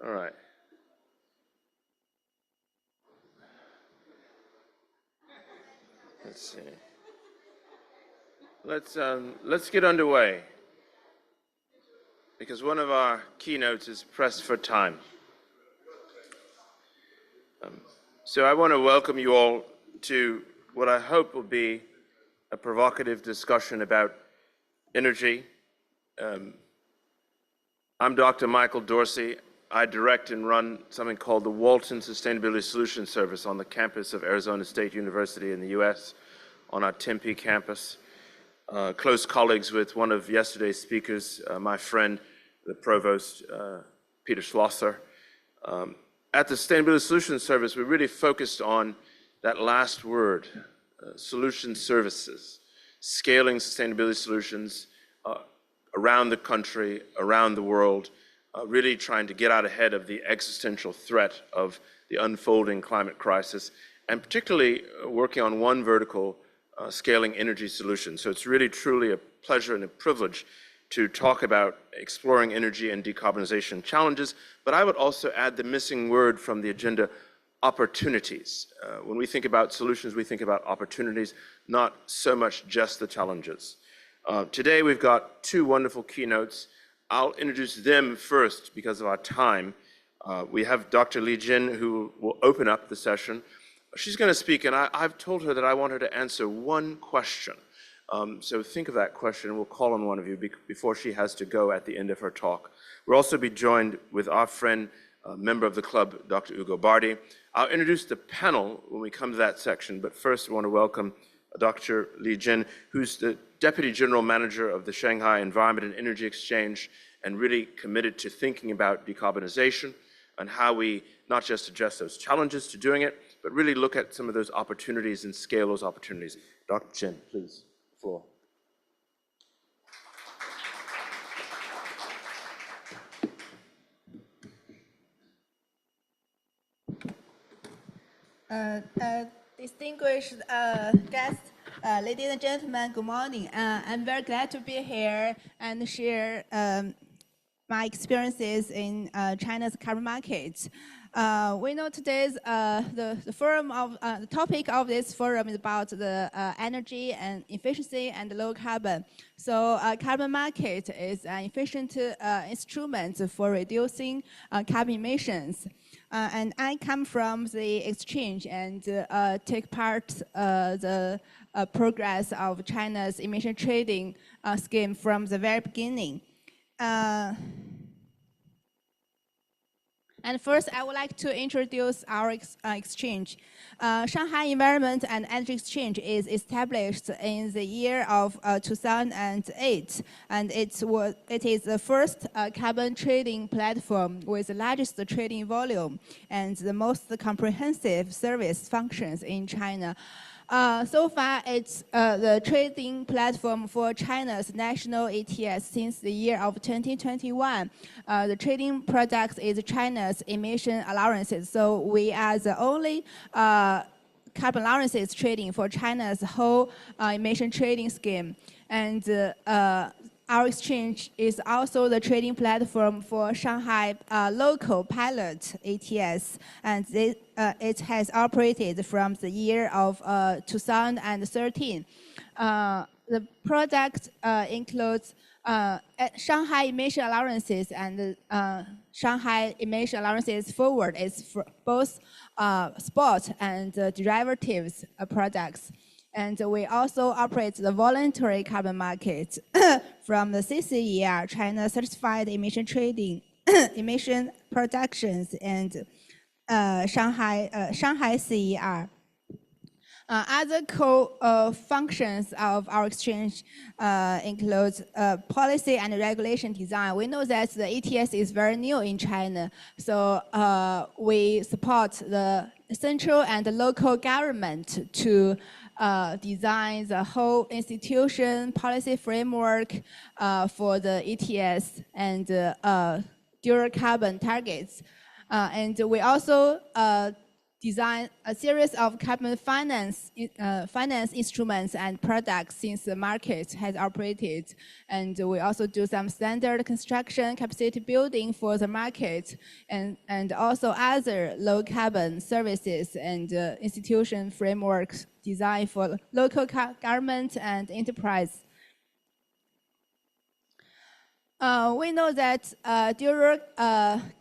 All right. Let's see. Let's get underway, because one of our keynotes is pressed for time. So I want to welcome you all to what I hope will be a provocative discussion about energy. I'm Dr. Michael Dorsey. I direct and run something called the Walton Sustainability Solutions Service on the campus of Arizona State University in the US, on our Tempe campus. Close colleagues with one of yesterday's speakers, my friend, the provost, Peter Schlosser. At the Sustainability Solutions Service, we really focused on that last word, solution services, scaling sustainability solutions around the country, around the world, really trying to get out ahead of the existential threat of the unfolding climate crisis, and particularly working on one vertical, scaling energy solutions. So it's really truly a pleasure and a privilege to talk about exploring energy and decarbonization challenges, but I would also add the missing word from the agenda, opportunities. When we think about solutions, we think about opportunities, not so much just the challenges. Today we've got two wonderful keynotes. I'll introduce them first because of our time. We have Dr. Li Jin, who will open up the session. She's going to speak, and I've told her that I want her to answer one question. So think of that question, and we'll call on one of you before she has to go at the end of her talk. We'll also be joined with our friend, member of the club, Dr. Ugo Bardi. I'll introduce the panel when we come to that section, but first I want to welcome Dr. Li Jin, who's the Deputy General Manager of the Shanghai Environment and Energy Exchange, and really committed to thinking about decarbonization and how we not just address those challenges to doing it, but really look at some of those opportunities and scale those opportunities. Dr. Jin, please, the floor. Distinguished guests, ladies and gentlemen, good morning. I'm very glad to be here and share my experiences in China's carbon markets. We know today's the topic of this forum is about the energy and efficiency and low carbon. So carbon market is an efficient instrument for reducing carbon emissions. And I come from the exchange and take part the progress of China's emission trading scheme from the very beginning. And first, I would like to introduce our exchange. Shanghai Environment and Energy Exchange is established in the year of 2008, and it is the first carbon trading platform with the largest trading volume and the most comprehensive service functions in China. So far, it's the trading platform for China's national ETS since the year of 2021. The trading product is China's emission allowances. So we are the only carbon allowances trading for China's whole emission trading scheme. And our exchange is also the trading platform for Shanghai local pilot ETS, and it has operated from the year of 2013. The product includes Shanghai emission allowances and Shanghai emission allowances forward is for both spot and derivatives products. And we also operate the voluntary carbon market from the CCER, China Certified Emission Trading, Emission Productions, and Shanghai CER. Other core functions of our exchange include policy and regulation design. We know that the ETS is very new in China, so we support the central and the local government to design the whole institution policy framework for the ETS and dual carbon targets. And we also design a series of carbon finance instruments and products since the market has operated. And we also do some standard construction capacity building for the market and also other low carbon services and institution frameworks designed for local government and enterprise. We know that dual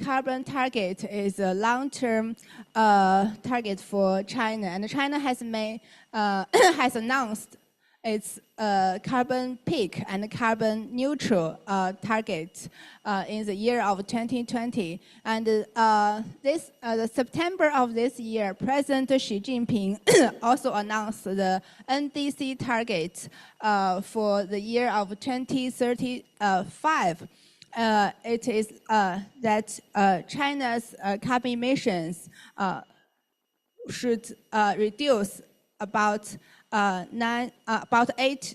carbon target is a long-term target for China, and China has has announced its carbon peak and carbon neutral target in the year of 2020. And the September of this year, President Xi Jinping also announced the NDC target for the year of 2035. It is that China's carbon emissions should reduce about 8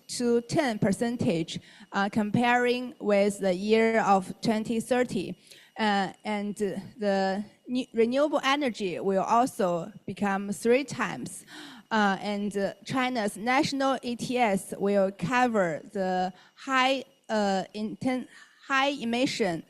to 10% comparing with the year of 2030. And the renewable energy will also become 3 times. And China's national ETS will cover the high emission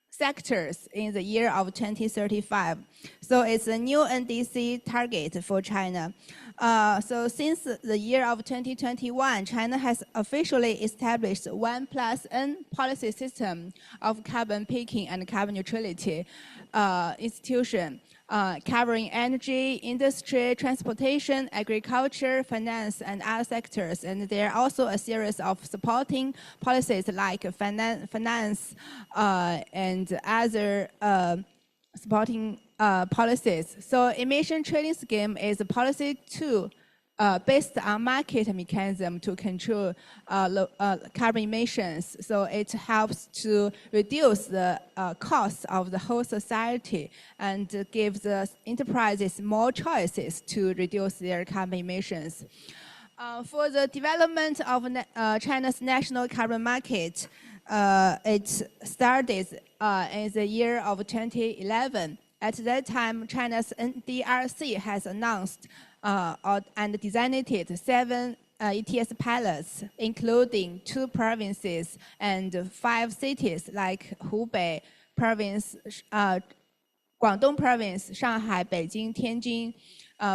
sectors in the year of 2035. So it's a new NDC target for China. So since the year of 2021, China has officially established 1+N policy system of carbon peaking and carbon neutrality institution, covering energy, industry, transportation, agriculture, finance, and other sectors. And there are also a series of supporting policies like finance and other supporting policies. So emission trading scheme is a policy tool based on market mechanism to control carbon emissions. So it helps to reduce the cost of the whole society and gives the enterprises more choices to reduce their carbon emissions. For the development of China's national carbon market, it started in the year of 2011. At that time, China's NDRC has announced and designated 7 ETS pilots, including 2 provinces and 5 cities like Hubei province, Guangdong province, Shanghai, Beijing, Tianjin,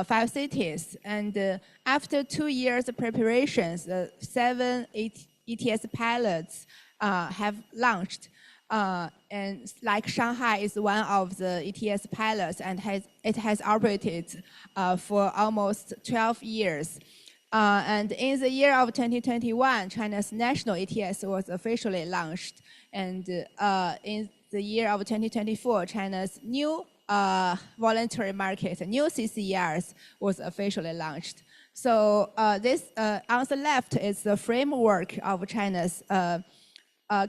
5 cities. And after 2 years of preparations, 7 ETS pilots have launched. And like Shanghai is one of the ETS pilots, and it has operated for almost 12 years. And in the year of 2021, China's national ETS was officially launched. And in the year of 2024, China's new voluntary market, new CCERs, was officially launched. So this on the left is the framework of China's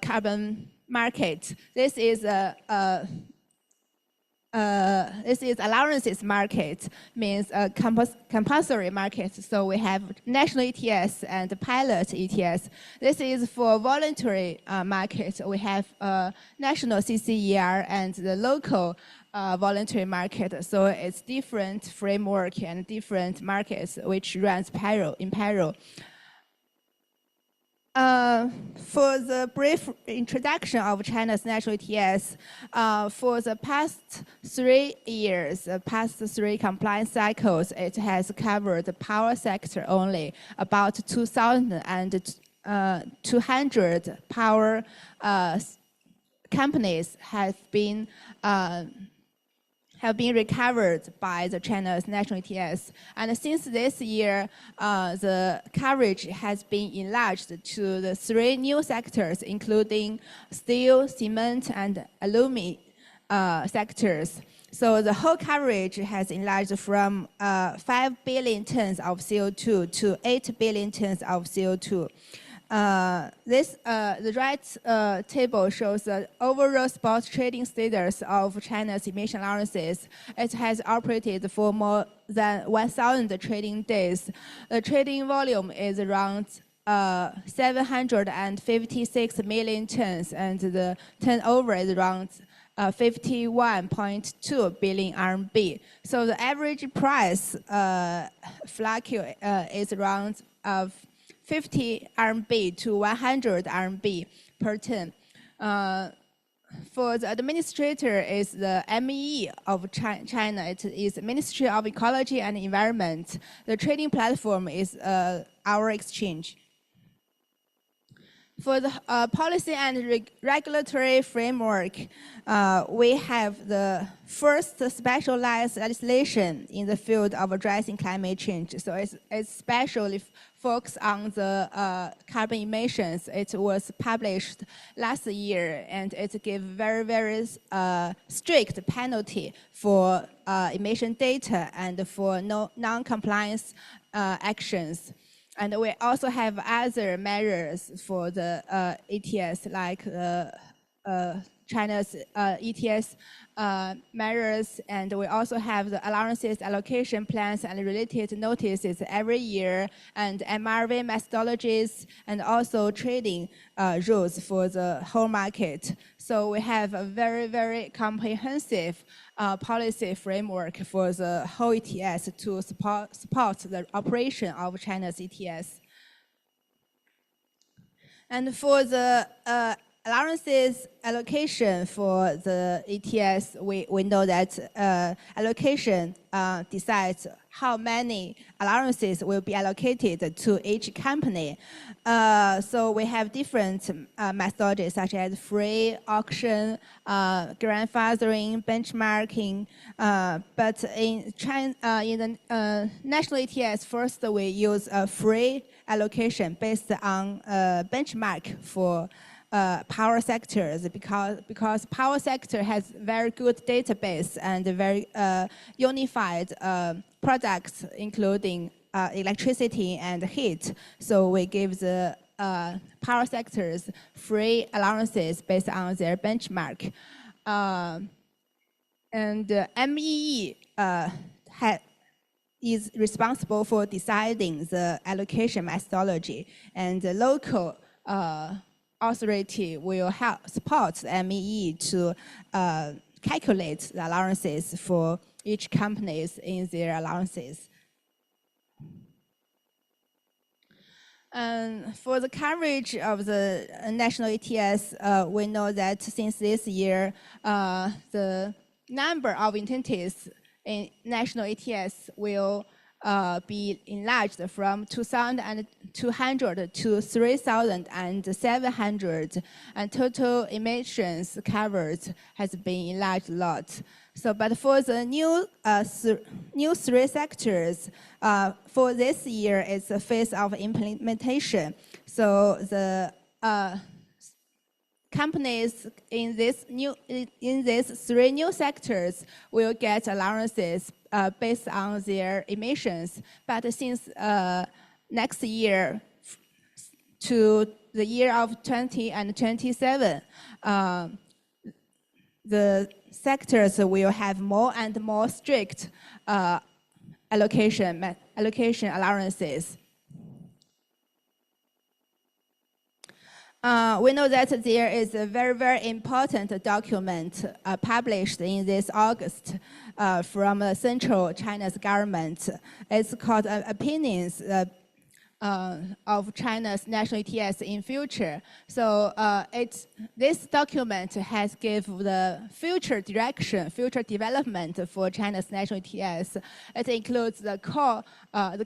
carbon market. This is allowances market, means a compulsory market. So we have national ETS and pilot ETS. This is for voluntary market. We have national CCER and the local voluntary market. So it's different framework and different markets which runs in parallel. For the brief introduction of China's national ETS, for the past 3 years, past 3 compliance cycles, it has covered the power sector only. About 2,200 power companies have been recovered by the China's national ETS. And since this year, the coverage has been enlarged to the 3 new sectors, including steel, cement, and aluminum sectors. So the whole coverage has enlarged from 5 billion tons of CO2 to 8 billion tons of CO2. The right table shows the overall spot trading status of China's emission allowances. It has operated for more than 1,000 trading days. The trading volume is around 756 million tons, and the turnover is around 51.2 billion RMB. So the average price is around 50 RMB to 100 RMB per ton. For the administrator is the MEE of China. It is Ministry of Ecology and Environment. The trading platform is our exchange. For the policy and regulatory framework, we have the first specialized legislation in the field of addressing climate change. So it's especially focused on the carbon emissions. It was published last year, and it gave very strict penalty for emission data and for non-compliance actions. And we also have other measures for the ETS, like China's ETS measures, and we also have the allowances, allocation plans, and related notices every year, and MRV methodologies, and also trading rules for the whole market. So we have a very comprehensive policy framework for the whole ETS to support the operation of China's ETS. And for the allowances allocation for the ETS, we know that allocation decides how many allowances will be allocated to each company. So we have different methods such as free auction, grandfathering, benchmarking. But in China, in the national ETS, first we use a free allocation based on benchmark for power sectors, because power sector has very good database and very unified products, including electricity and heat. So we give the power sectors free allowances based on their benchmark. And MEE is responsible for deciding the allocation methodology, and the local authority will help support the MEE to calculate the allowances for each companies in their allowances. For the coverage of the national ETS, we know that since this year, the number of entities in national ETS will be enlarged from 2,200 to 3,700, and total emissions covered has been enlarged a lot. So, but for the new three sectors, for this year, it's a phase of implementation. So the companies in these three new sectors will get allowances based on their emissions. But since next year to the year of 2027, the sectors will have more and more strict allocation allowances. We know that there is a very important document published in this August from Central China's government. It's called Opinions of China's national ETS in future. So this document has given the future direction, future development for China's national ETS. It includes the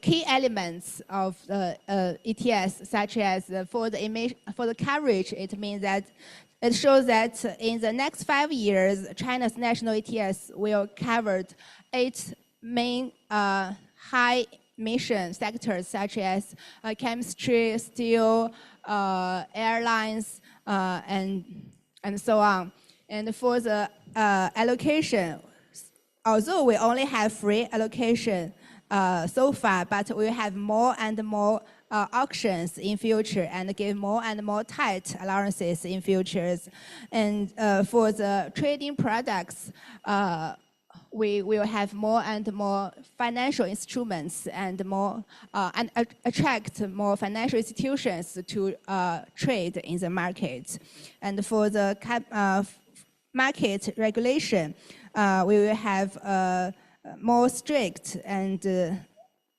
key elements of the ETS, such as for the coverage. It means that it shows that in the next 5 years, China's national ETS will cover 8 main high emission sectors, such as chemistry, steel, airlines, and so on. And for the allocation, although we only have free allocation so far, but we have more and more auctions in future, and give more and more tight allowances in futures. And for the trading products, we will have more and more financial instruments and more and attract more financial institutions to trade in the market. And for the market regulation. We will have more strict and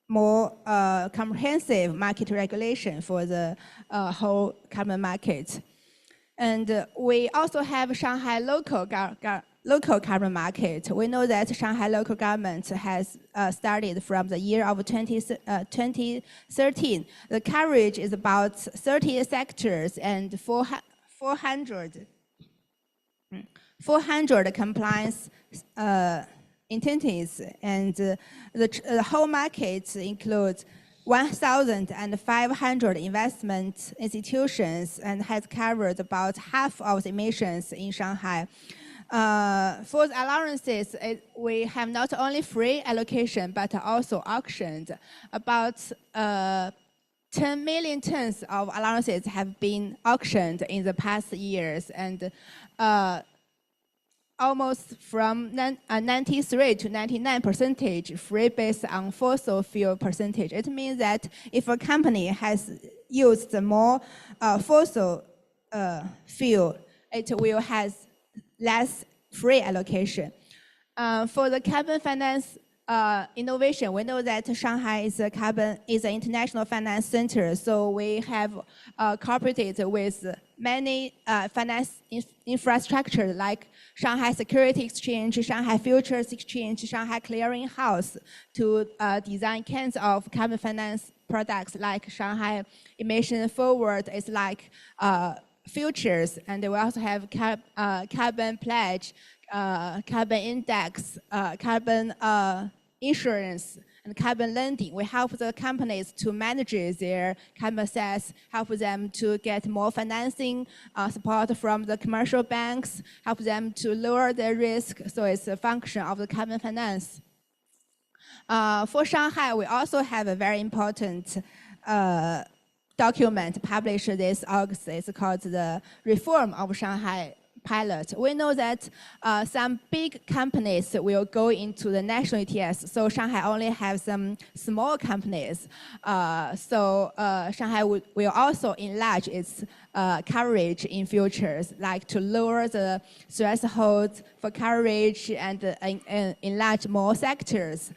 more comprehensive market regulation for the whole carbon market. And we also have Shanghai local carbon market. We know that Shanghai local government has started from the year of 2013. The coverage is about 30 sectors and 400 compliance entities, and the whole market includes 1,500 investment institutions and has covered about half of the emissions in Shanghai. For the allowances, we have not only free allocation but also auctioned. About 10 million tons of allowances have been auctioned in the past years, and almost from 93 to 99% free based on fossil fuel percentage. It means that if a company has used more fossil fuel, it will have less free allocation. For the carbon finance innovation, we know that Shanghai is an international finance center, so we have cooperated with many finance infrastructure like Shanghai Security Exchange, Shanghai Futures Exchange, Shanghai Clearing House to design kinds of carbon finance products like Shanghai Emission Forward. It's like futures, and we also have carbon pledge, carbon index, carbon insurance, and carbon lending. We help the companies to manage their carbon assets, help them to get more financing support from the commercial banks, help them to lower their risk. So it's a function of the carbon finance. For Shanghai, we also have a very important document published this August. It's called the Reform of Shanghai Pilot. We know that some big companies will go into the national ETS, so Shanghai only have some small companies. Shanghai will also enlarge its coverage in futures, like to lower the threshold for coverage and enlarge more sectors.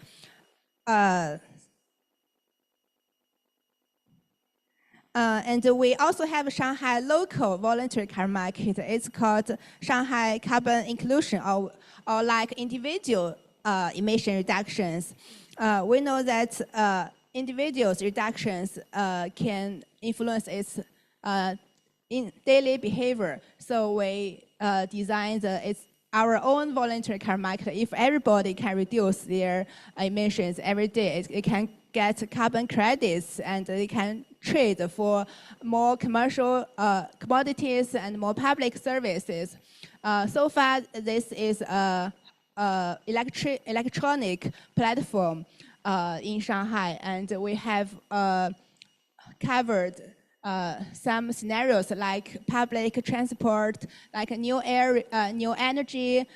And we also have Shanghai local voluntary carbon market. It's called Shanghai Carbon Inclusion, or like individual emission reductions. We know that individuals' reductions can influence its in daily behavior. So we designed our own voluntary carbon market. If everybody can reduce their emissions every day, it can get carbon credits, and they can trade for more commercial commodities and more public services. So far, this is an electronic platform in Shanghai, and we have covered some scenarios like public transport, like new energy,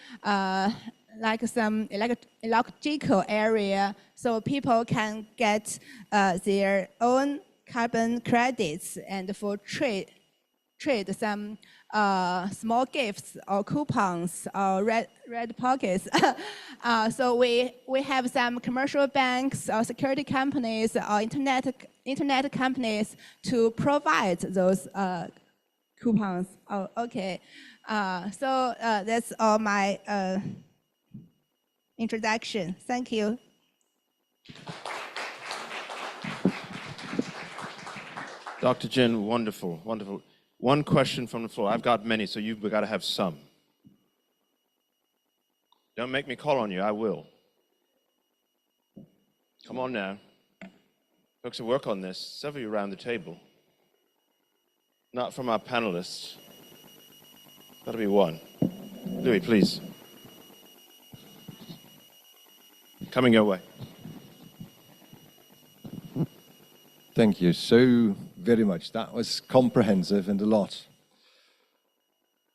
like some ecological area, so people can get their own carbon credits and for trade some small gifts or coupons or red pockets. So we have some commercial banks or security companies or internet companies to provide those coupons. Oh, okay. So that's all my introduction. Thank you. Dr. Jin, wonderful, wonderful. One question from the floor. I've got many, so you've got to have some. Don't make me call on you, I will. Come on now. Folks who work on this, several of you around the table. Not from our panelists. Got to be one. Louis, please. Coming your way. Thank you so very much. That was comprehensive and a lot.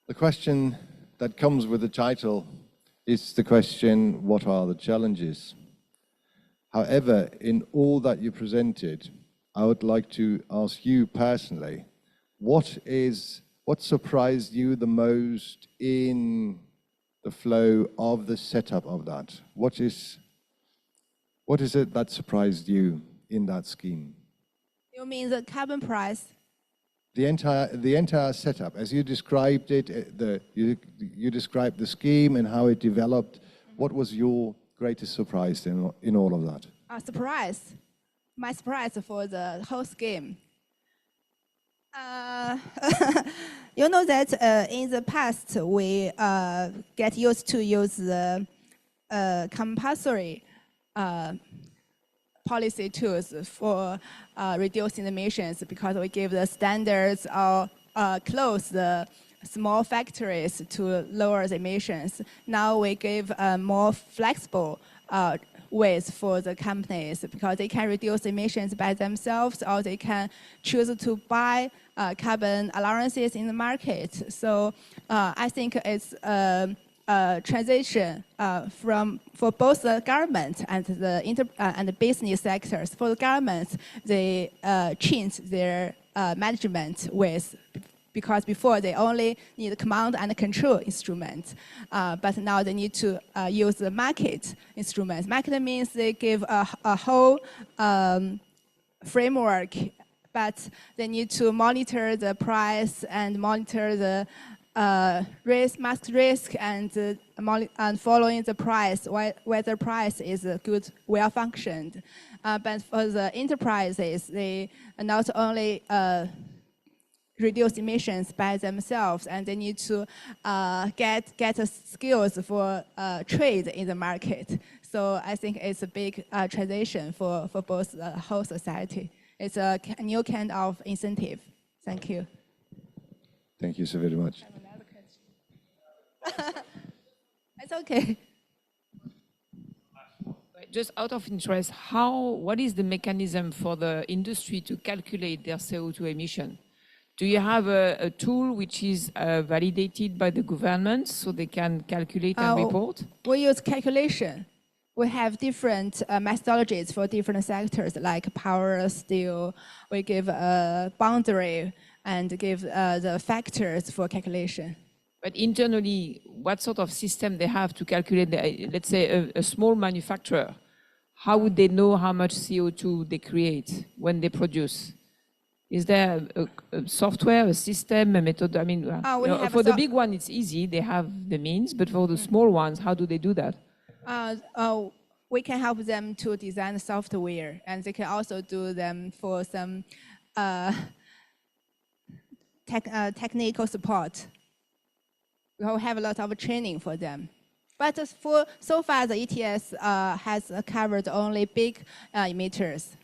The question that comes with the title is the question, what are the challenges? However, in all that you presented, I would like to ask you personally, what surprised you the most in the flow of the setup of that. What is it that surprised you in that scheme? You mean the carbon price? The entire setup, as you described it, you described the scheme and how it developed. What was your greatest surprise in all of that? A surprise. My surprise for the whole scheme. You know that in the past we get used to use the compulsory policy tools for reducing emissions because we give the standards or close the small factories to lower the emissions. Now we give more flexible ways for the companies because they can reduce emissions by themselves or they can choose to buy carbon allowances in the market. So I think it's transition for both the government and the business sectors. For the government, they change their management ways because before they only need command and control instruments, but now they need to use the market instruments. Market means they give a whole framework, but they need to monitor the price and monitor the market risk and following the price, whether price is good, well functioned. But for the enterprises, they not only reduce emissions by themselves, and they need to get skills for trade in the market. So I think it's a big transition for both the whole society. It's a new kind of incentive. Thank you. Thank you so very much. It's okay. Just out of interest, what is the mechanism for the industry to calculate their CO2 emission? Do you have a tool which is validated by the government so they can calculate and report? We use calculation. We have different methodologies for different sectors like power, steel. We give a boundary and give the factors for calculation. But internally, what sort of system they have to calculate, let's say a small manufacturer, how would they know how much CO2 they create when they produce? Is there a software, a system, a method? I mean, for the big one, it's easy. They have the means. But for the small ones, how do they do that? We can help them to design software, and they can also do them for some technical support. We have a lot of training for them. But so far, the ETS has covered only big emitters.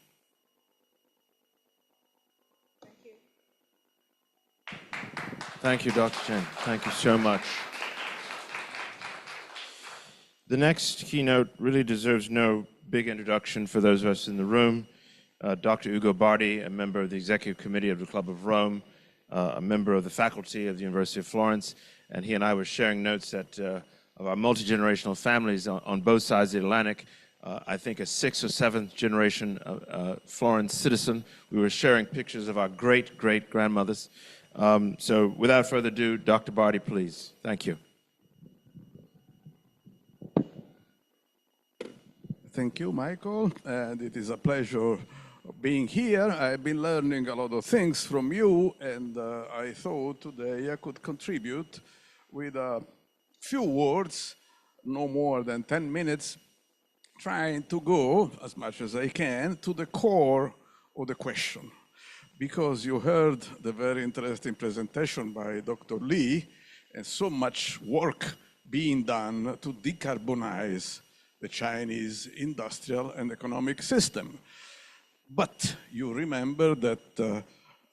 Thank you, Dr. Chen. Thank you so much. The next keynote really deserves no big introduction for those of us in the room. Dr. Ugo Bardi, a member of the Executive Committee of the Club of Rome, a member of the faculty of the University of Florence, and he and I were sharing notes of our multi-generational families on both sides of the Atlantic. I think a 6th or 7th generation Florence citizen. We were sharing pictures of our great-great-grandmothers. So without further ado, Dr. Bardi, please. Thank you. Thank you, Michael, and it is a pleasure being here. I've been learning a lot of things from you, and I thought today I could contribute with a few words, no more than 10 minutes, trying to go, as much as I can, to the core of the question. Because you heard the very interesting presentation by Dr. Lee, and so much work being done to decarbonize the Chinese industrial and economic system. But you remember that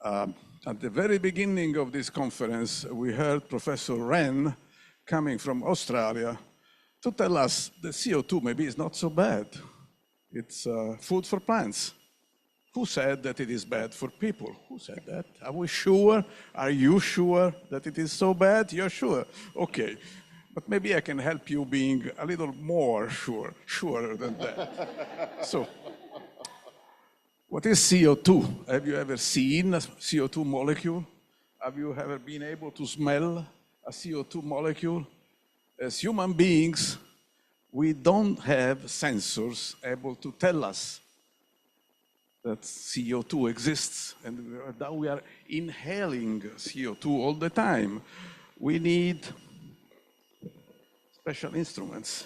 at the very beginning of this conference, we heard Professor Ren coming from Australia to tell us that CO2 maybe is not so bad. It's food for plants. Who said that it is bad for people? Who said that? Are we sure? Are you sure that it is so bad? You're sure? Okay. But maybe I can help you being a little more surer than that. So, what is CO2? Have you ever seen a CO2 molecule? Have you ever been able to smell a CO2 molecule? as human beings, we don't have sensors able to tell us that CO2 exists, and now we are inhaling CO2 all the time. We need special instruments.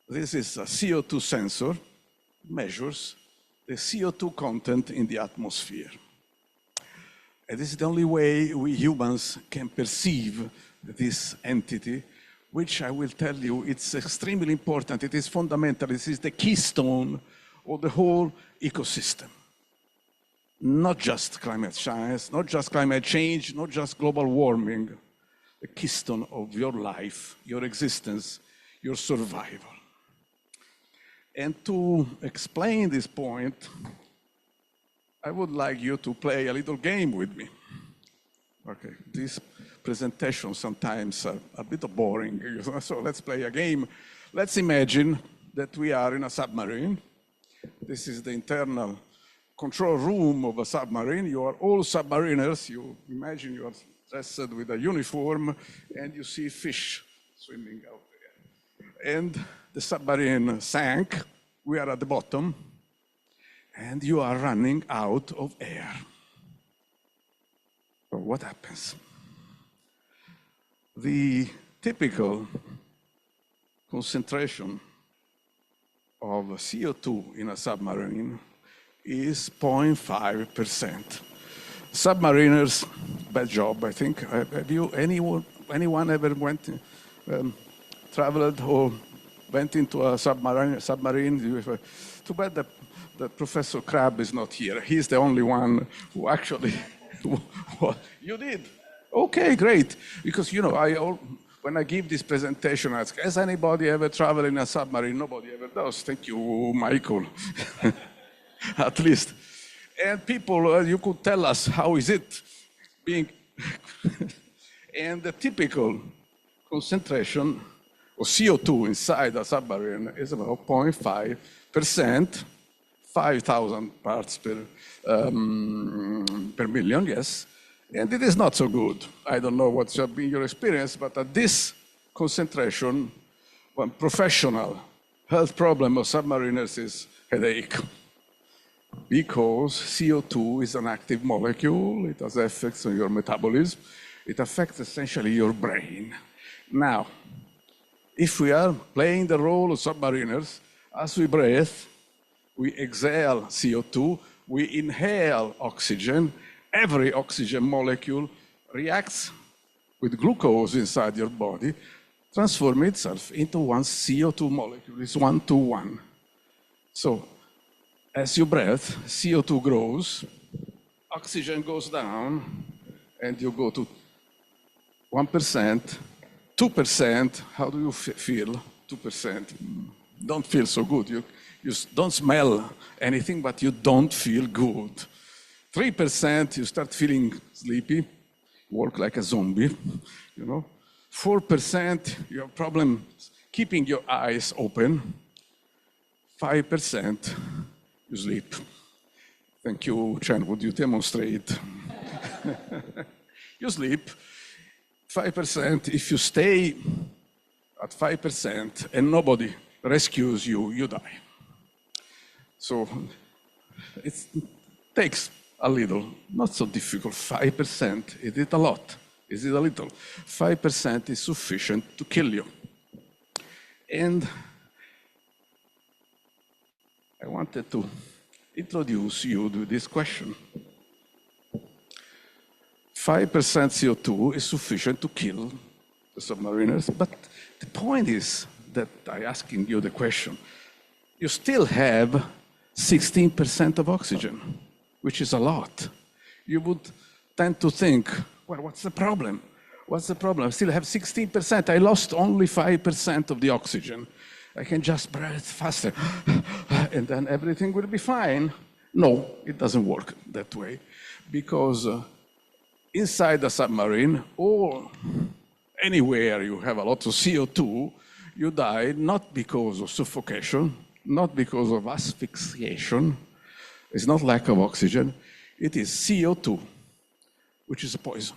This is a CO2 sensor, measures the CO2 content in the atmosphere. And this is the only way we humans can perceive this entity, which I will tell you, it's extremely important. It is fundamental. This is the keystone of the whole ecosystem. Not just climate science, not just climate change, not just global warming, the keystone of your life, your existence, your survival. And to explain this point, I would like you to play a little game with me. Okay, these presentations sometimes are a bit boring, so let's play a game. Let's imagine that we are in a submarine. This is the internal control room of a submarine. You are all submariners. You imagine you are dressed with a uniform and you see fish swimming out there. And the submarine sank. We are at the bottom and you are running out of air. So what happens? The typical concentration of CO2 in a submarine is 0.5%. Submariners, bad job, I think. Have you, anyone ever traveled or went into a submarine? Too bad that Professor Crabbe is not here. He's the only one who actually, you did? Okay, great. Because, you know, when I give this presentation, I ask, has anybody ever traveled in a submarine? Nobody ever does. Thank you, Michael, at least. And people, you could tell us, how is it being, and the typical concentration of CO2 inside a submarine is about 0.5%, 5,000 parts per million, yes. And it is not so good. I don't know what's been your experience, but at this concentration, one professional health problem of submariners is headache. Because CO2 is an active molecule, it has effects on your metabolism, it affects essentially your brain. Now, if we are playing the role of submariners, as we breathe, we exhale CO2, we inhale oxygen. Every oxygen molecule reacts with glucose inside your body, transform itself into one CO2 molecule. It's 1 to 1. So, as you breathe, CO2 grows, oxygen goes down, and you go to 1%, 2%. How do you feel? 2%. Don't feel so good. You don't smell anything, but you don't feel good. 3%, you start feeling sleepy, work like a zombie, you know. 4%, you have problems keeping your eyes open. 5%, you sleep. Thank you, Chen. Would you demonstrate? You sleep. 5%, if you stay at 5% and nobody rescues you, you die. So it takes a little, not so difficult. 5%, is it a lot? Is it a little? 5% is sufficient to kill you. And I wanted to introduce you to this question. 5% CO2 is sufficient to kill the submariners, but the point is that I'm asking you the question. You still have 16% of oxygen, which is a lot. You would tend to think, well, what's the problem? What's the problem? I still have 16%. I lost only 5% of the oxygen. I can just breathe faster, and then everything will be fine. No, it doesn't work that way, because inside the submarine, or anywhere you have a lot of CO2, you die not because of suffocation, not because of asphyxiation. It's not lack of oxygen. It is CO2, which is a poison.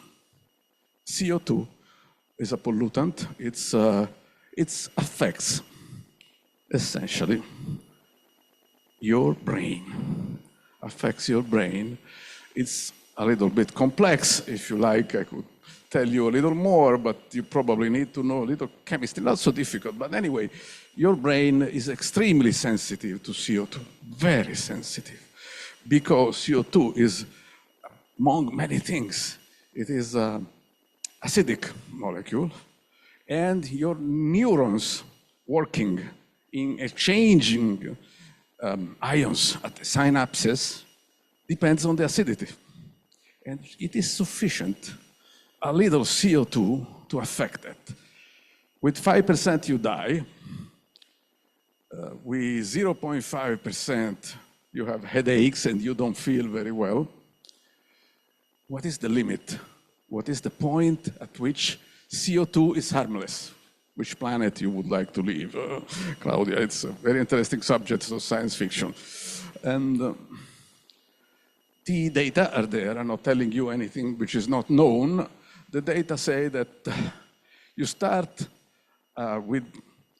CO2 is a pollutant. It affects, essentially, your brain. Affects your brain. It's a little bit complex. If you like, I could tell you a little more, but you probably need to know a little chemistry. Not so difficult, but anyway, your brain is extremely sensitive to CO2, very sensitive, because CO2 is, among many things, it is an acidic molecule, and your neurons working in exchanging ions at the synapses depends on the acidity. And it is sufficient, a little CO2 to affect that. With 5% you die, with 0.5% you have headaches and you don't feel very well. What is the limit? What is the point at which CO2 is harmless? Which planet you would like to live? Claudia, it's a very interesting subject of science fiction. And the data are there. I'm not telling you anything which is not known. The data say that you start with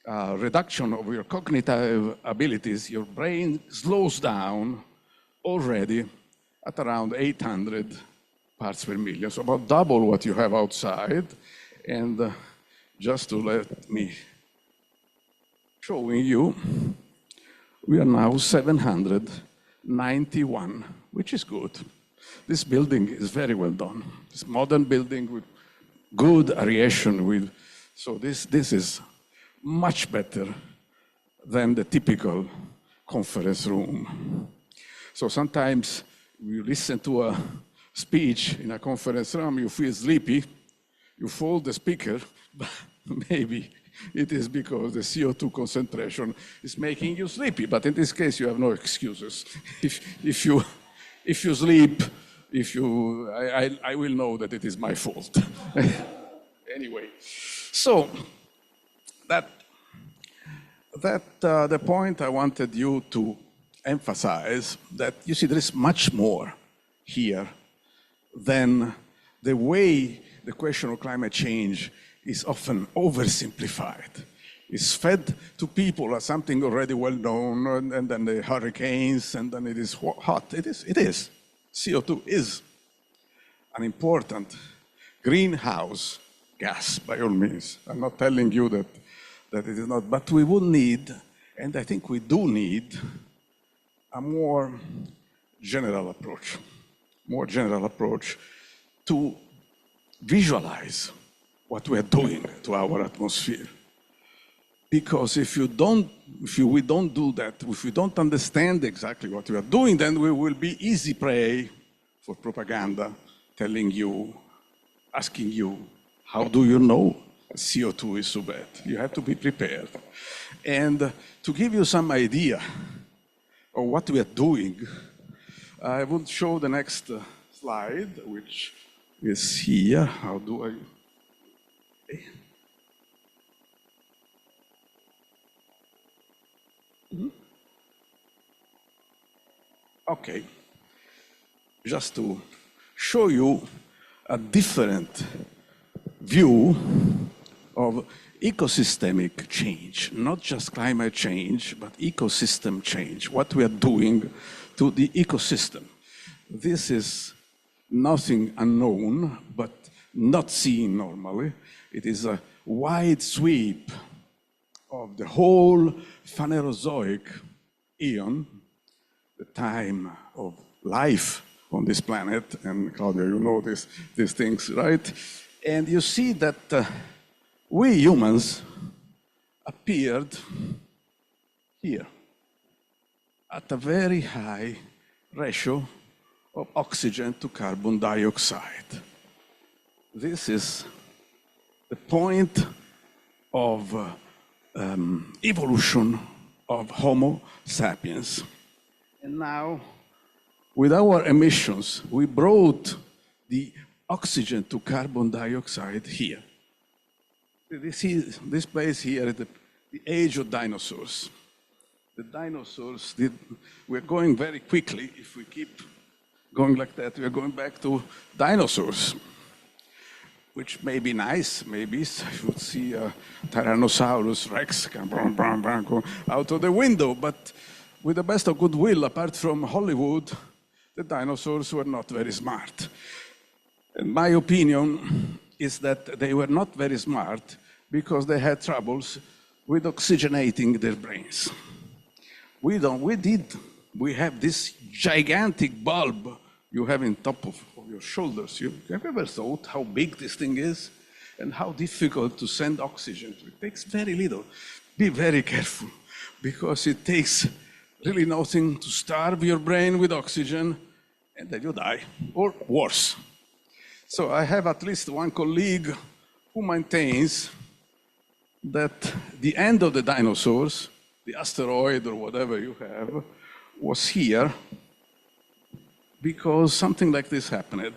a reduction of your cognitive abilities. Your brain slows down already at around 800 parts per million, so about double what you have outside. And just to let me showing you, we are now 791, which is good. This building is very well done. It's a modern building with good aeration. So this is much better than the typical conference room. So sometimes you listen to a speech in a conference room, you feel sleepy, you fold the speaker, but maybe it is because the CO2 concentration is making you sleepy. But in this case, you have no excuses. If you sleep, I will know that it is my fault. Anyway, so the point I wanted you to emphasize that, you see, there is much more here than the way the question of climate change is often oversimplified. It's fed to people as something already well known, and then the hurricanes, and then it is hot. It is. CO2 is an important greenhouse gas, by all means. I'm not telling you that it is not, but we would need, and I think we do need, a more general approach to visualize what we are doing to our atmosphere. Because if we don't do that, if we don't understand exactly what we are doing, then we will be easy prey for propaganda, telling you, asking you, how do you know CO2 is so bad? You have to be prepared. And to give you some idea of what we are doing, I will show the next slide, which is here. How do I? Okay, just to show you a different view of ecosystemic change, not just climate change, but ecosystem change, what we are doing to the ecosystem. This is nothing unknown, but not seen normally. It is a wide sweep of the whole Phanerozoic eon, the time of life on this planet. And Claudia, you know these things, right? And you see that we humans appeared here at a very high ratio of oxygen to carbon dioxide. This is the point of evolution of Homo sapiens. And now, with our emissions, we brought the oxygen to carbon dioxide here. This place here is the age of dinosaurs. The dinosaurs, we're going very quickly. If we keep going like that, we're going back to dinosaurs. which may be nice, maybe. So you would see a Tyrannosaurus Rex go out of the window, but with the best of goodwill, apart from Hollywood, the dinosaurs were not very smart. And my opinion is that they were not very smart because they had troubles with oxygenating their brains. We have this gigantic bulb you have in top of your shoulders. You have ever thought how big this thing is and how difficult to send oxygen to? It takes very little. Be very careful because it takes really nothing to starve your brain with oxygen and then you die, or worse. So I have at least one colleague who maintains that the end of the dinosaurs, the asteroid or whatever you have, was here because something like this happened.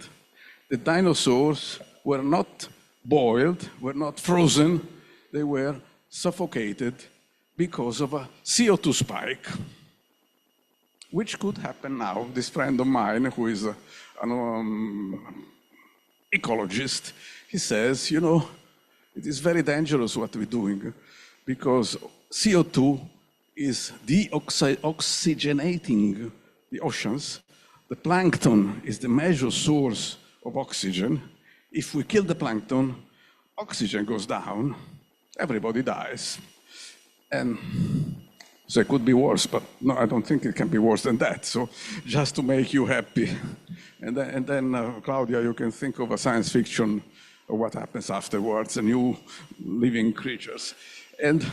The dinosaurs were not boiled, were not frozen, they were suffocated because of a CO2 spike, which could happen now. This friend of mine, who is an ecologist, he says, you know, it is very dangerous what we're doing because CO2 is deoxygenating the oceans. The plankton is the major source of oxygen. If we kill the plankton, oxygen goes down, everybody dies. And so it could be worse, but no, I don't think it can be worse than that. So just to make you happy. And then Claudia, you can think of a science fiction of what happens afterwards, and new living creatures. And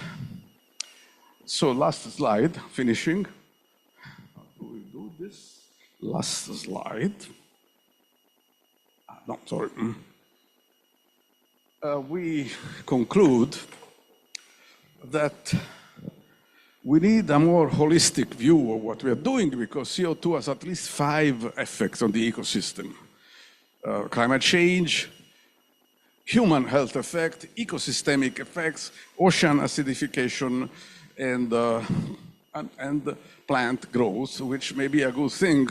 so last slide, finishing. How do we do this? Last slide. No, sorry. We conclude that we need a more holistic view of what we are doing because CO2 has at least 5 effects on the ecosystem. Climate change, human health effect, ecosystemic effects, ocean acidification, and plant growth, which may be a good thing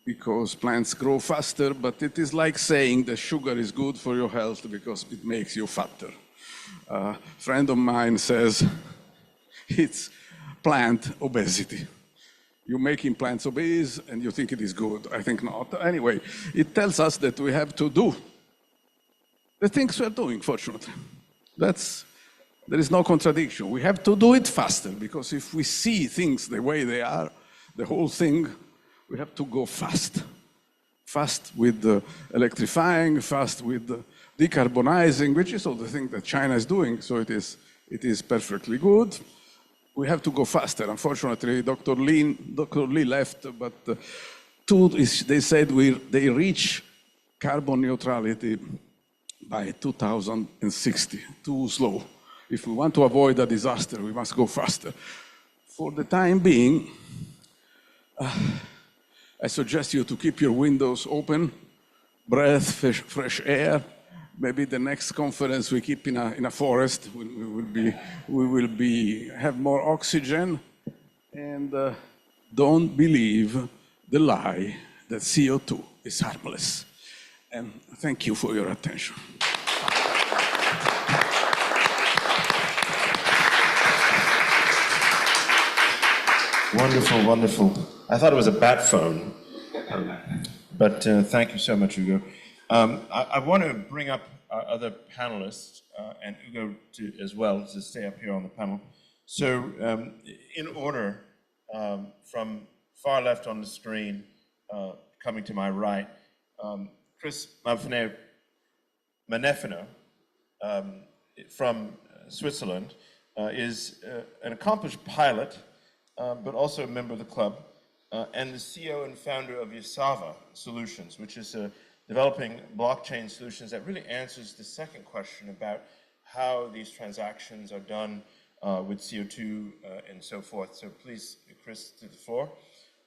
because plants grow faster, but it is like saying that sugar is good for your health because it makes you fatter. A friend of mine says it's plant obesity. You're making plants obese and you think it is good. I think not. Anyway, it tells us that we have to do the things we're doing, fortunately. There is no contradiction. We have to do it faster because if we see things the way they are, the whole thing, we have to go fast. Fast with electrifying, fast with decarbonising, which is all the thing that China is doing, so it is perfectly good. We have to go faster. Unfortunately, Dr. Lee left, but they said they reach carbon neutrality by 2060, too slow. If we want to avoid a disaster, we must go faster. For the time being, I suggest you to keep your windows open, breathe fresh air. Maybe the next conference we keep in a forest, we will have more oxygen, and don't believe the lie that CO2 is harmless. And thank you for your attention. Wonderful, wonderful. I thought it was a bat phone, but thank you so much, Ugo. I want to bring up our other panelists and Ugo as well to stay up here on the panel. So in order, from far left on the screen, coming to my right, Chris Manefino from Switzerland is an accomplished pilot, but also a member of the club, and the CEO and founder of Yasava Solutions, which is developing blockchain solutions that really answers the second question about how these transactions are done with CO2 and so forth. So please, Chris, to the floor.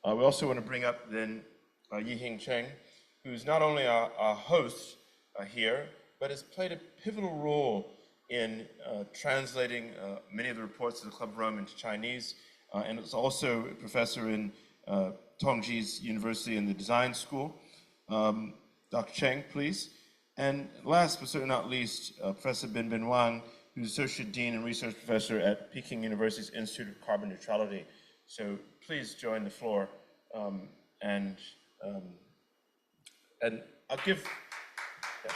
We also want to bring up then Yihing Cheng, who's not only our host here, but has played a pivotal role in translating many of the reports of the Club of Rome into Chinese, and is also a professor in Tongji's University in the Design School. Dr. Cheng, please. And last but certainly not least, Professor Bin Wang, who's Associate Dean and Research Professor at Peking University's Institute of Carbon Neutrality. So please join the floor, and I'll give. Yeah.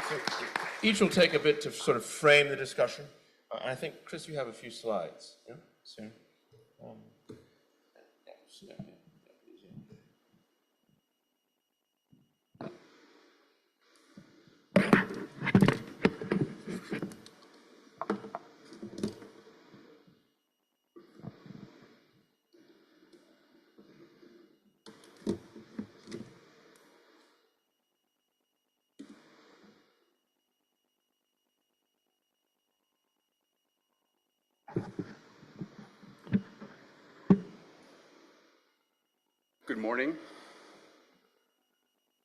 So each will take a bit to sort of frame the discussion. And I think, Chris, you have a few slides. Yeah? So, yeah. Good morning.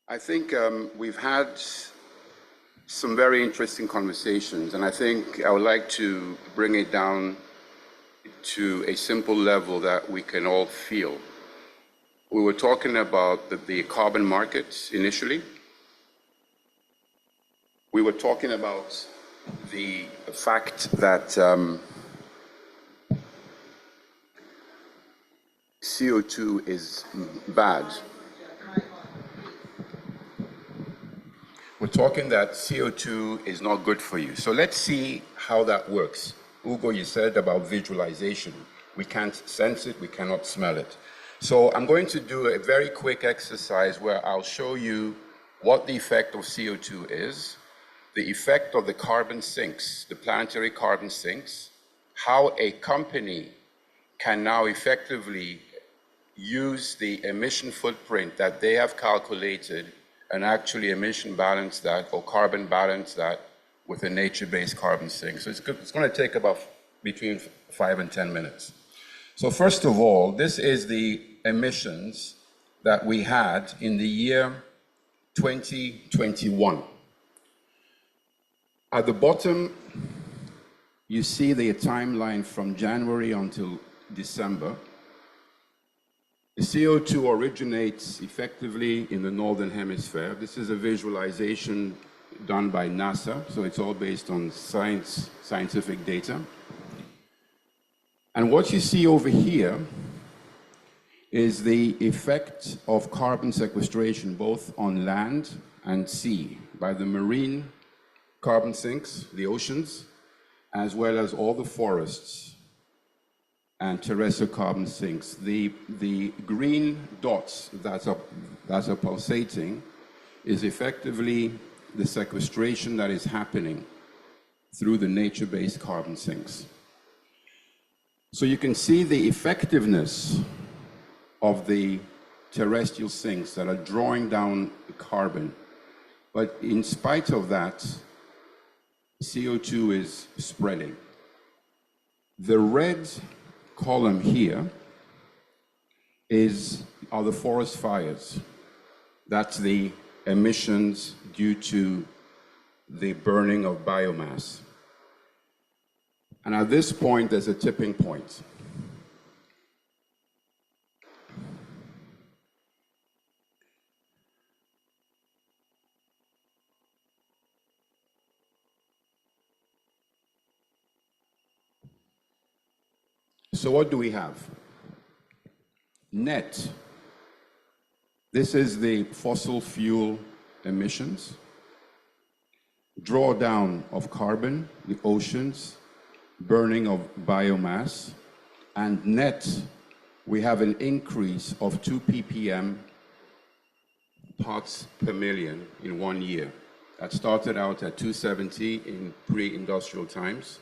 I think we've had some very interesting conversations, and I think I would like to bring it down to a simple level that we can all feel. We were talking about the carbon markets initially. We were talking about the fact that CO2 is bad. We're talking that CO2 is not good for you. So let's see how that works. Ugo, you said about visualization. We can't sense it, we cannot smell it. So I'm going to do a very quick exercise where I'll show you what the effect of CO2 is, the effect of the carbon sinks, the planetary carbon sinks, how a company can now effectively use the emission footprint that they have calculated and actually emission balance that or carbon balance that with a nature-based carbon sink. So it's going to take about between 5 and 10 minutes. So first of all, this is the emissions that we had in the year 2021. At the bottom, you see the timeline from January until December. The CO2 originates effectively in the Northern Hemisphere. This is a visualization done by NASA, so it's all based on scientific data. And what you see over here is the effect of carbon sequestration, both on land and sea, by the marine carbon sinks, the oceans, as well as all the forests and terrestrial carbon sinks. The green dots that are pulsating is effectively the sequestration that is happening through the nature-based carbon sinks. So you can see the effectiveness of the terrestrial sinks that are drawing down the carbon. But in spite of that, CO2 is spreading. The red column here are the forest fires. That's the emissions due to the burning of biomass. And at this point, there's a tipping point. So what do we have? Net. This is the fossil fuel emissions. Drawdown of carbon, the oceans, burning of biomass, and net, we have an increase of 2 ppm parts per million in 1 year. That started out at 270 in pre-industrial times.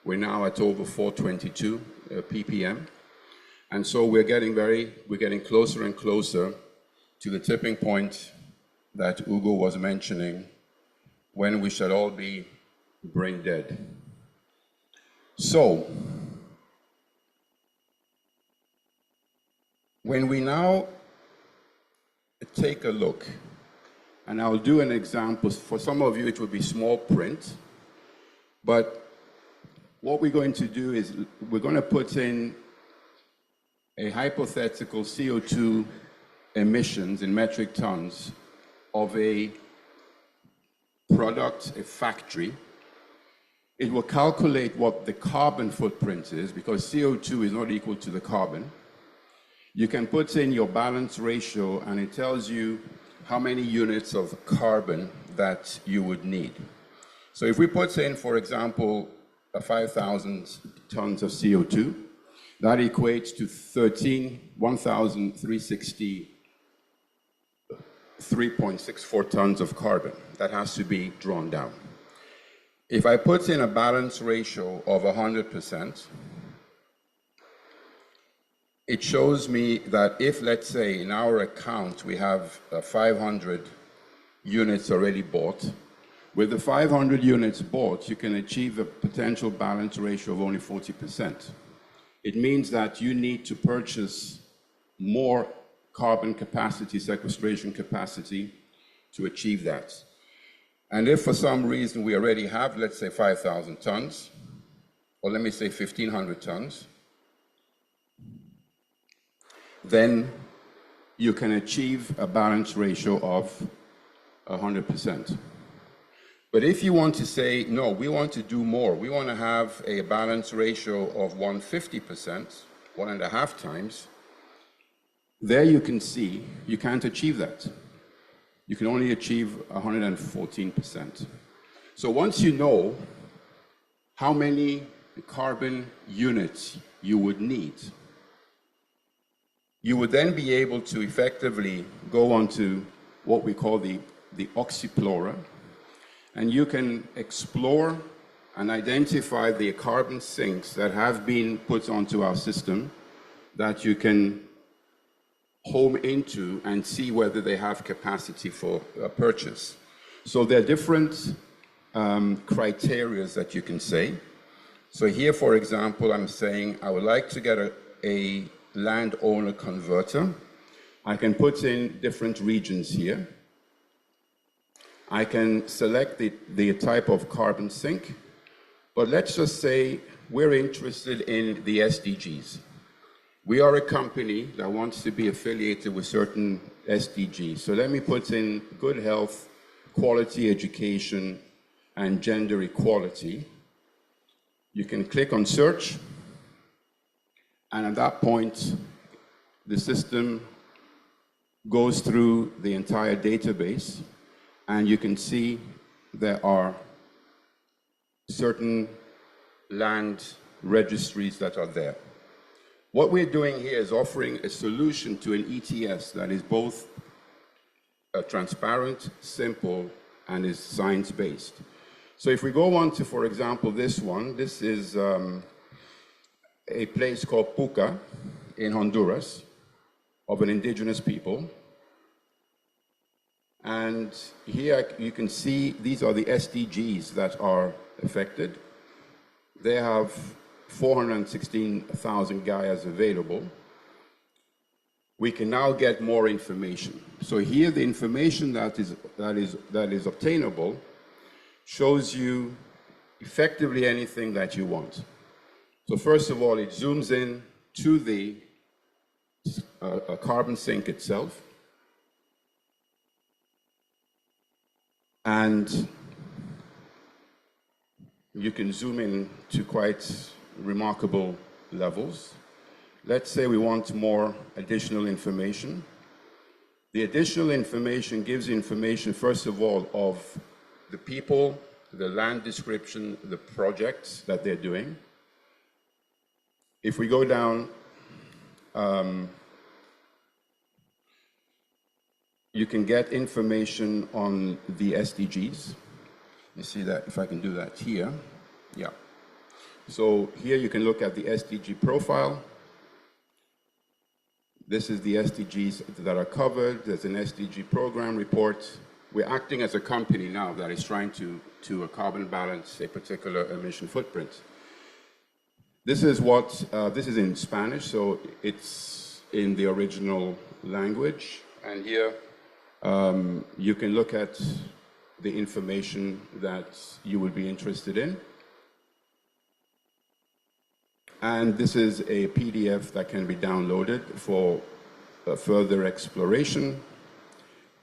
We're now at over 422 ppm. And so we're getting closer and closer to the tipping point that Ugo was mentioning, when we shall all be brain dead. So, when we now take a look, and I'll do an example, for some of you it will be small print, but what we're going to do is we're going to put in a hypothetical CO2 emissions in metric tons of a product, a factory, it will calculate what the carbon footprint is, because CO2 is not equal to the carbon. You can put in your balance ratio, and it tells you how many units of carbon that you would need. So if we put in, for example, 5,000 tons of CO2, that equates to 1,363.64 tons of carbon. That has to be drawn down. If I put in a balance ratio of 100%, it shows me that if, let's say, in our account we have 500 units already bought, with the 500 units bought, you can achieve a potential balance ratio of only 40%. It means that you need to purchase more carbon capacity, sequestration capacity, to achieve that. And if for some reason we already have, let's say, 5,000 tons, or let me say 1,500 tons, then you can achieve a balance ratio of 100%. But if you want to say, no, we want to do more, we want to have a balance ratio of 150%, 1.5 times, there you can see you can't achieve that. You can only achieve 114%. So once you know how many carbon units you would need, you would then be able to effectively go on to what we call the Oxyplorer, and you can explore and identify the carbon sinks that have been put onto our system that you can home into and see whether they have capacity for purchase. So there are different criteria that you can say. So here, for example, I'm saying I would like to get a landowner converter. I can put in different regions here. I can select the type of carbon sink, but let's just say we're interested in the SDGs. We are a company that wants to be affiliated with certain SDGs. So let me put in good health, quality education, and gender equality. You can click on search, and at that point, the system goes through the entire database, and you can see there are certain land registries that are there. What we're doing here is offering a solution to an ETS that is both transparent, simple, and is science-based. So if we go on to, for example, this one, this is a place called Puca in Honduras of an indigenous people. And here you can see these are the SDGs that are affected. They have 416,000 Gaias available. We can now get more information. So here the information that is obtainable shows you effectively anything that you want. So first of all, it zooms in to the carbon sink itself. And you can zoom in to quite remarkable levels. Let's say we want more additional information. The additional information gives information, first of all, of the people, the land description, the projects that they're doing. If we go down, you can get information on the SDGs. You see that, if I can do that here. Yeah. So here you can look at the SDG profile. This is the SDGs that are covered. There's an SDG program report. We're acting as a company now that is trying to carbon balance a particular emission footprint. This is this is in Spanish, so it's in the original language. And here you can look at the information that you would be interested in. And this is a PDF that can be downloaded for further exploration.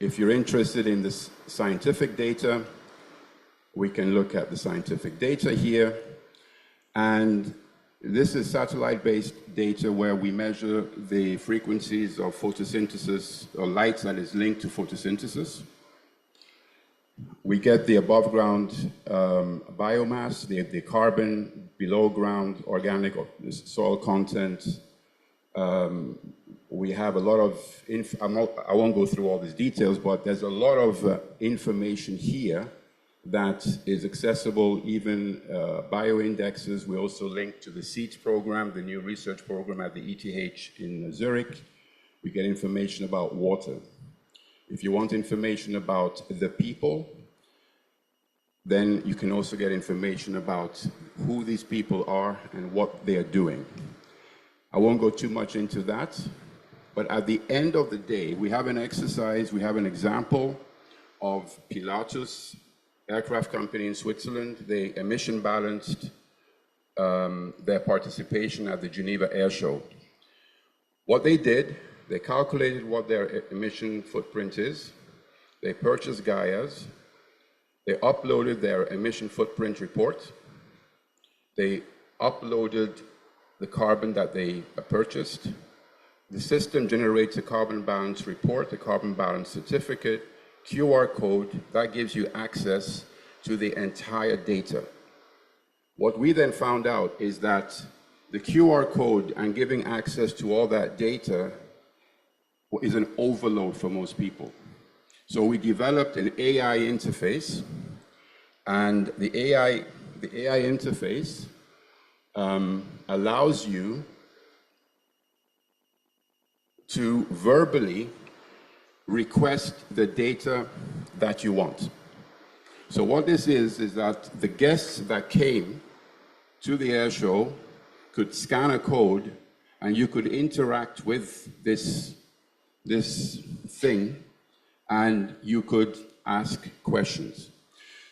If you're interested in this scientific data, we can look at the scientific data here. And this is satellite-based data where we measure the frequencies of photosynthesis or light that is linked to photosynthesis. We get the above ground biomass, the carbon, below ground organic or soil content. We have a lot of, I won't go through all these details, but there's a lot of information here that is accessible, even bioindexes. We also link to the SEEDS program, the new research program at the ETH in Zurich. We get information about water. If you want information about the people, then you can also get information about who these people are and what they are doing. I won't go too much into that, but at the end of the day, we have an exercise, we have an example of Pilatus aircraft company in Switzerland. They emission balanced their participation at the Geneva Air Show. What they did, they calculated what their emission footprint is. They purchased Gaia's. They uploaded their emission footprint report. They uploaded the carbon that they purchased. The system generates a carbon balance report, a carbon balance certificate, QR code that gives you access to the entire data. What we then found out is that the QR code and giving access to all that data is an overload for most people. So we developed an AI interface, and the AI interface allows you to verbally request the data that you want. So what this is that the guests that came to the air show could scan a code and you could interact with this thing and you could ask questions.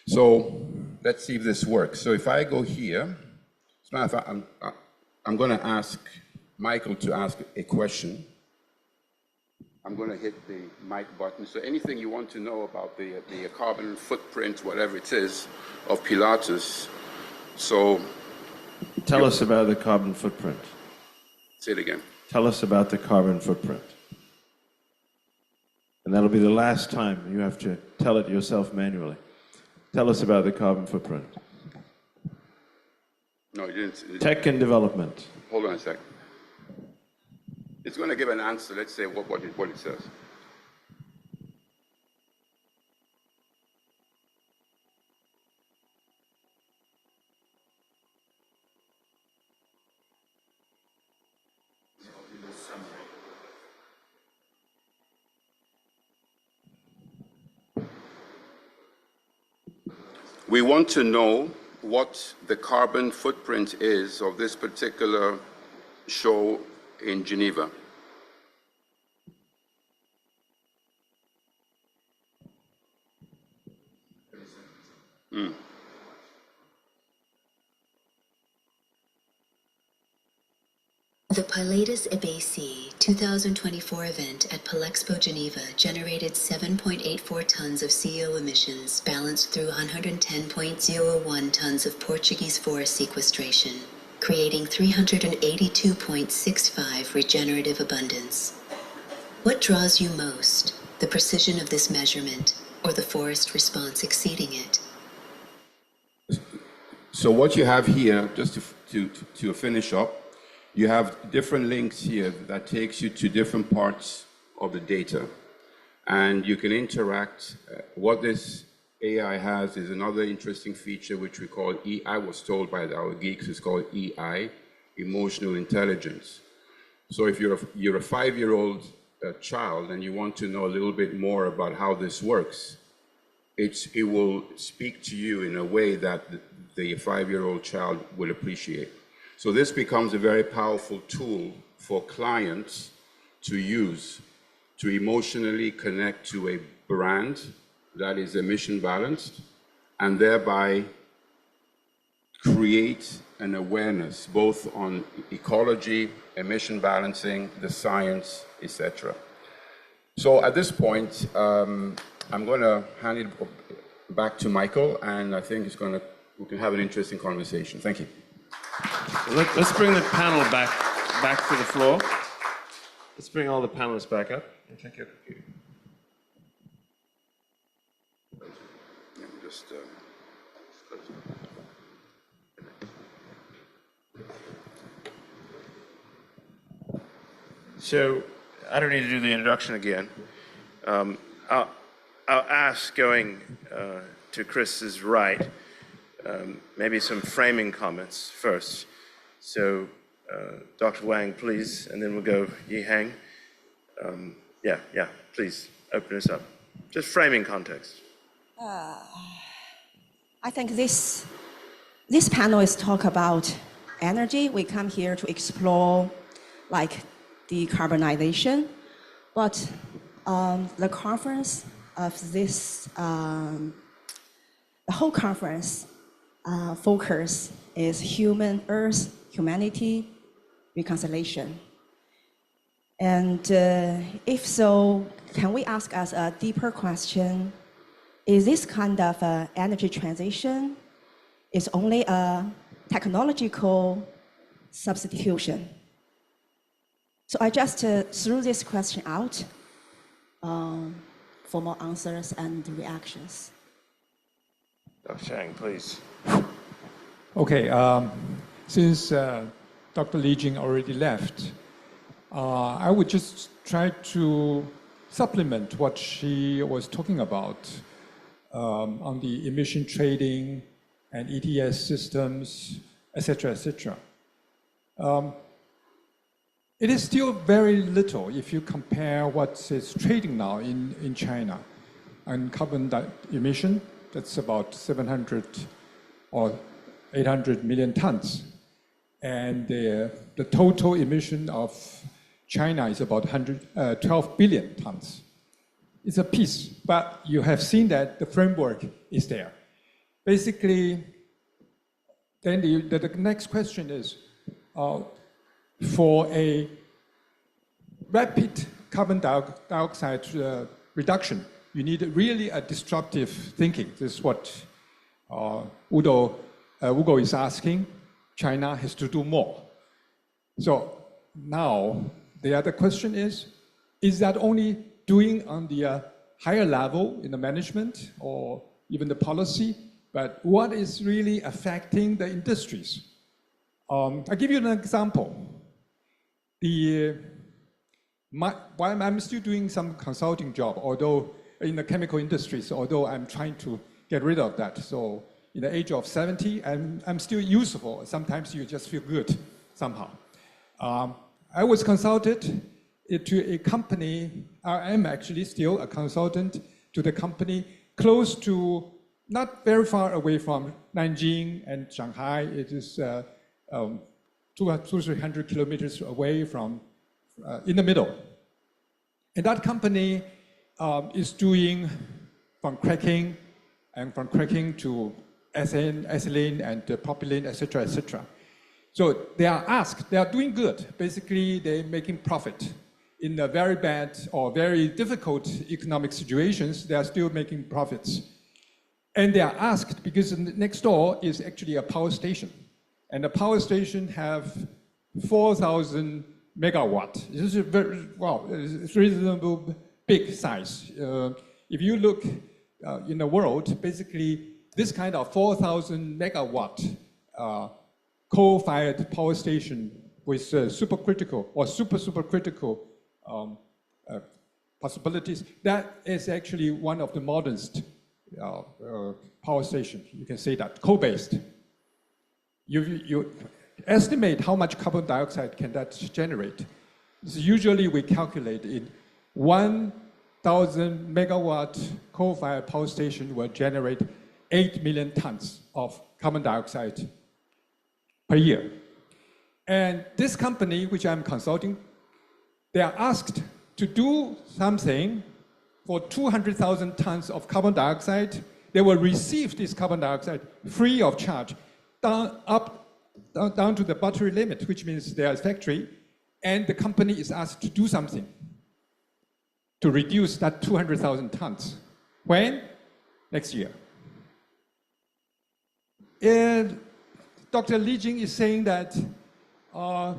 So let's see if this works. So if I go here, as a matter of fact, I'm going to ask Michael to ask a question. I'm going to hit the mic button. So anything you want to know about the carbon footprint, whatever it is, of Pilatus. So Tell us about the carbon footprint. say it again. Tell us about the carbon footprint. And that'll be the last time you have to tell it yourself manually. Tell us about the carbon footprint. No, you didn't. Tech and development. Hold on a second. It's going to give an answer. Let's say what it says. We want to know what the carbon footprint is of this particular show in Geneva. The Pilatus EBC 2024 event at Palexpo Geneva generated 7.84 tons of CO emissions balanced through 110.01 tons of Portuguese forest sequestration, creating 382.65 regenerative abundance. What draws you most, the precision of this measurement or the forest response exceeding it? So what you have here, just to finish up, you have different links here that takes you to different parts of the data. And you can interact. What this AI has is another interesting feature which we call I was told by our geeks, it's called EI, emotional intelligence. So if you're a 5-year-old child and you want to know a little bit more about how this works, it will speak to you in a way that the 5-year-old child will appreciate. So this becomes a very powerful tool for clients to use to emotionally connect to a brand that is emission balanced and thereby create an awareness both on ecology, emission balancing, the science, etc. So at this point, I'm going to hand it back to Michael, and I think we can have an interesting conversation. Thank you. Let's bring the panel back to the floor. Let's bring all the panelists back up. Check your computer. So I don't need to do the introduction again. I'll ask, going to Chris's right, maybe some framing comments first. So Dr. Wang, please, and then we'll go Yihang. Yeah, please open us up. Just framing context. I think this panel is talk about energy. We come here to explore like decarbonization, but the conference of this, the whole conference focus is humanity, reconciliation. And if so, can we ask us a deeper question? Is this kind of energy transition is only a technological substitution? So I just threw this question out for more answers and reactions. Dr. Chang, please. Okay, since Dr. Li Jing already left, I would just try to supplement what she was talking about on the emission trading and ETS systems, etc., etc. It is still very little if you compare what is trading now in China and carbon emission. That's about 700 or 800 million tons. And the total emission of China is about 12 billion tons. It's a piece, but you have seen that the framework is there. Basically, then the next question is, for a rapid carbon dioxide reduction, you need really a disruptive thinking. This is what Ugo is asking. China has to do more. So now the other question is that only doing on the higher level in the management or even the policy, but what is really affecting the industries? I'll give you an example. While I'm still doing some consulting job, although in the chemical industries, although I'm trying to get rid of that. So in the age of 70, I'm still useful. Sometimes you just feel good somehow. I was consulted to a company. I'm actually still a consultant to the company close to, not very far away from Nanjing and Shanghai. It is 200-300 kilometers away from, in the middle. And that company is doing from cracking and from cracking to ethylene and propylene, etc., etc. So they are asked, they are doing good. Basically, they're making profit. In the very bad or very difficult economic situations, they are still making profits. And they are asked, because next door is actually a power station. And the power station have 4,000 megawatt. This is very, well, it's reasonable big size. If you look in the world, basically this kind of 4,000 megawatt coal-fired power station with supercritical or supercritical possibilities, that is actually one of the modernest power stations. You can say that, coal-based. You estimate how much carbon dioxide can that generate. So usually we calculate in 1,000 megawatt coal-fired power station will generate 8 million tons of carbon dioxide per year. And this company, which I'm consulting, they are asked to do something for 200,000 tons of carbon dioxide. They will receive this carbon dioxide free of charge down to the battery limit, which means their factory, and the company is asked to do something. to reduce that 200,000 tons. When? Next year. And Dr. Li Jing is saying that it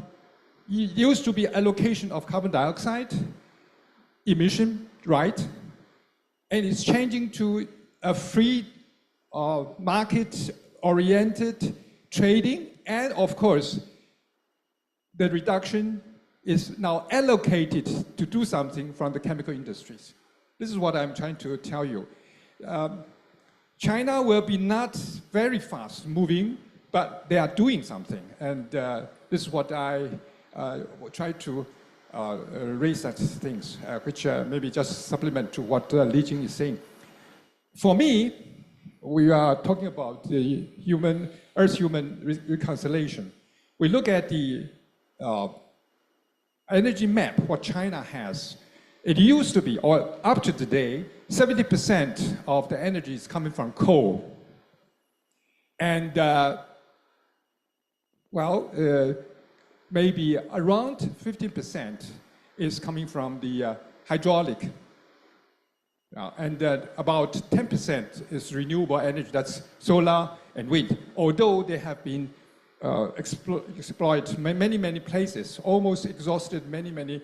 used to be allocation of carbon dioxide emission, right? And it's changing to a free market-oriented trading. And of course, the reduction is now allocated to do something from the chemical industries. This is what I'm trying to tell you. China will be not very fast moving, but they are doing something. And this is what I try to raise such things, which maybe just supplement to what Li Jing is saying. For me, we are talking about the Earth-human reconciliation. We look at the energy map, what China has. It used to be, or up to today, 70% of the energy is coming from coal. And maybe around 15% is coming from the hydraulic. And about 10% is renewable energy, that's solar and wind. Although they have been exploited many places, almost exhausted many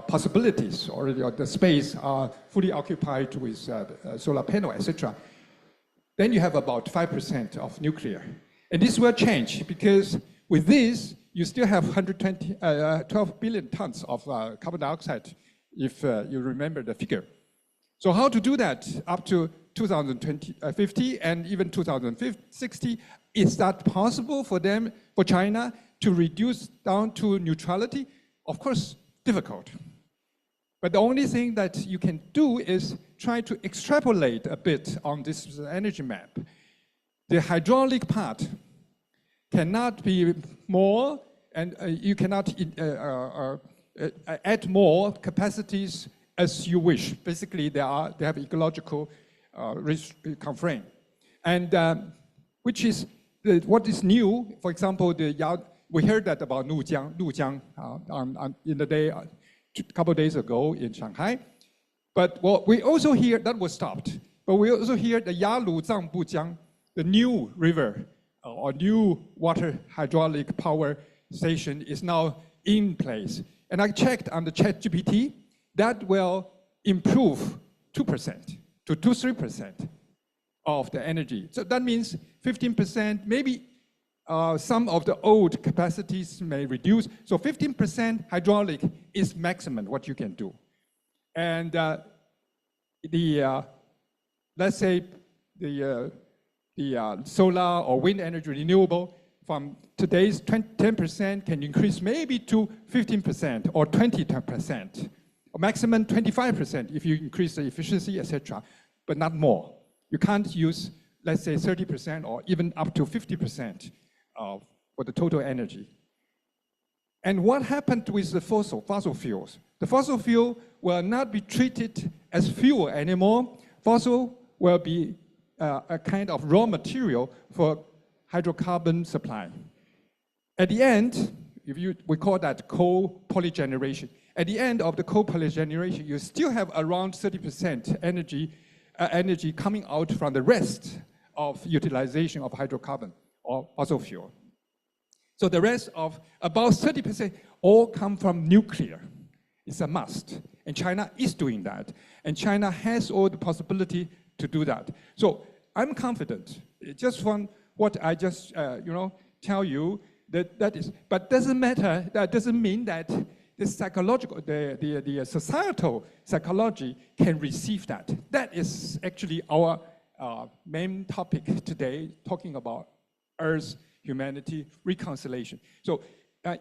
possibilities already. The space are fully occupied with solar panel, etc. Then you have about 5% of nuclear. And this will change because with this, you still have 12 billion tons of carbon dioxide, if you remember the figure. So how to do that up to 2050 and even 2060? Is that possible for them, for China, to reduce down to neutrality? Of course, difficult. But the only thing that you can do is try to extrapolate a bit on this energy map. The hydraulic part cannot be more, and you cannot add more capacities as you wish. Basically, they have ecological constraint. And which is what is new. For example, we heard that about Nujiang in the day, a couple of days ago in Shanghai. But what we also hear, that was stopped. But we also hear the Yalu Zangbujiang, the new river or new water hydraulic power station is now in place. And I checked on the ChatGPT, that will improve 2% to 3% of the energy. So that means 15%, maybe some of the old capacities may reduce. So 15% hydraulic is maximum what you can do. And let's say the solar or wind energy renewable from today's 10% can increase maybe to 15% or 20%, or maximum 25% if you increase the efficiency, etc., but not more. You can't use, let's say, 30% or even up to 50% for the total energy. And what happened with the fossil fuels? The fossil fuel will not be treated as fuel anymore. Fossil will be a kind of raw material for hydrocarbon supply. At the end, we call that coal polygeneration. At the end of the coal polygeneration, you still have around 30% energy coming out from the rest of utilization of hydrocarbon or fossil fuel. So the rest of about 30% all come from nuclear. It's a must. And China is doing that. And China has all the possibility to do that. So I'm confident, just from what I just tell you, that is, but doesn't matter, that doesn't mean that the psychological, the societal psychology can receive that. That is actually our main topic today, talking about Earth, humanity, reconciliation. So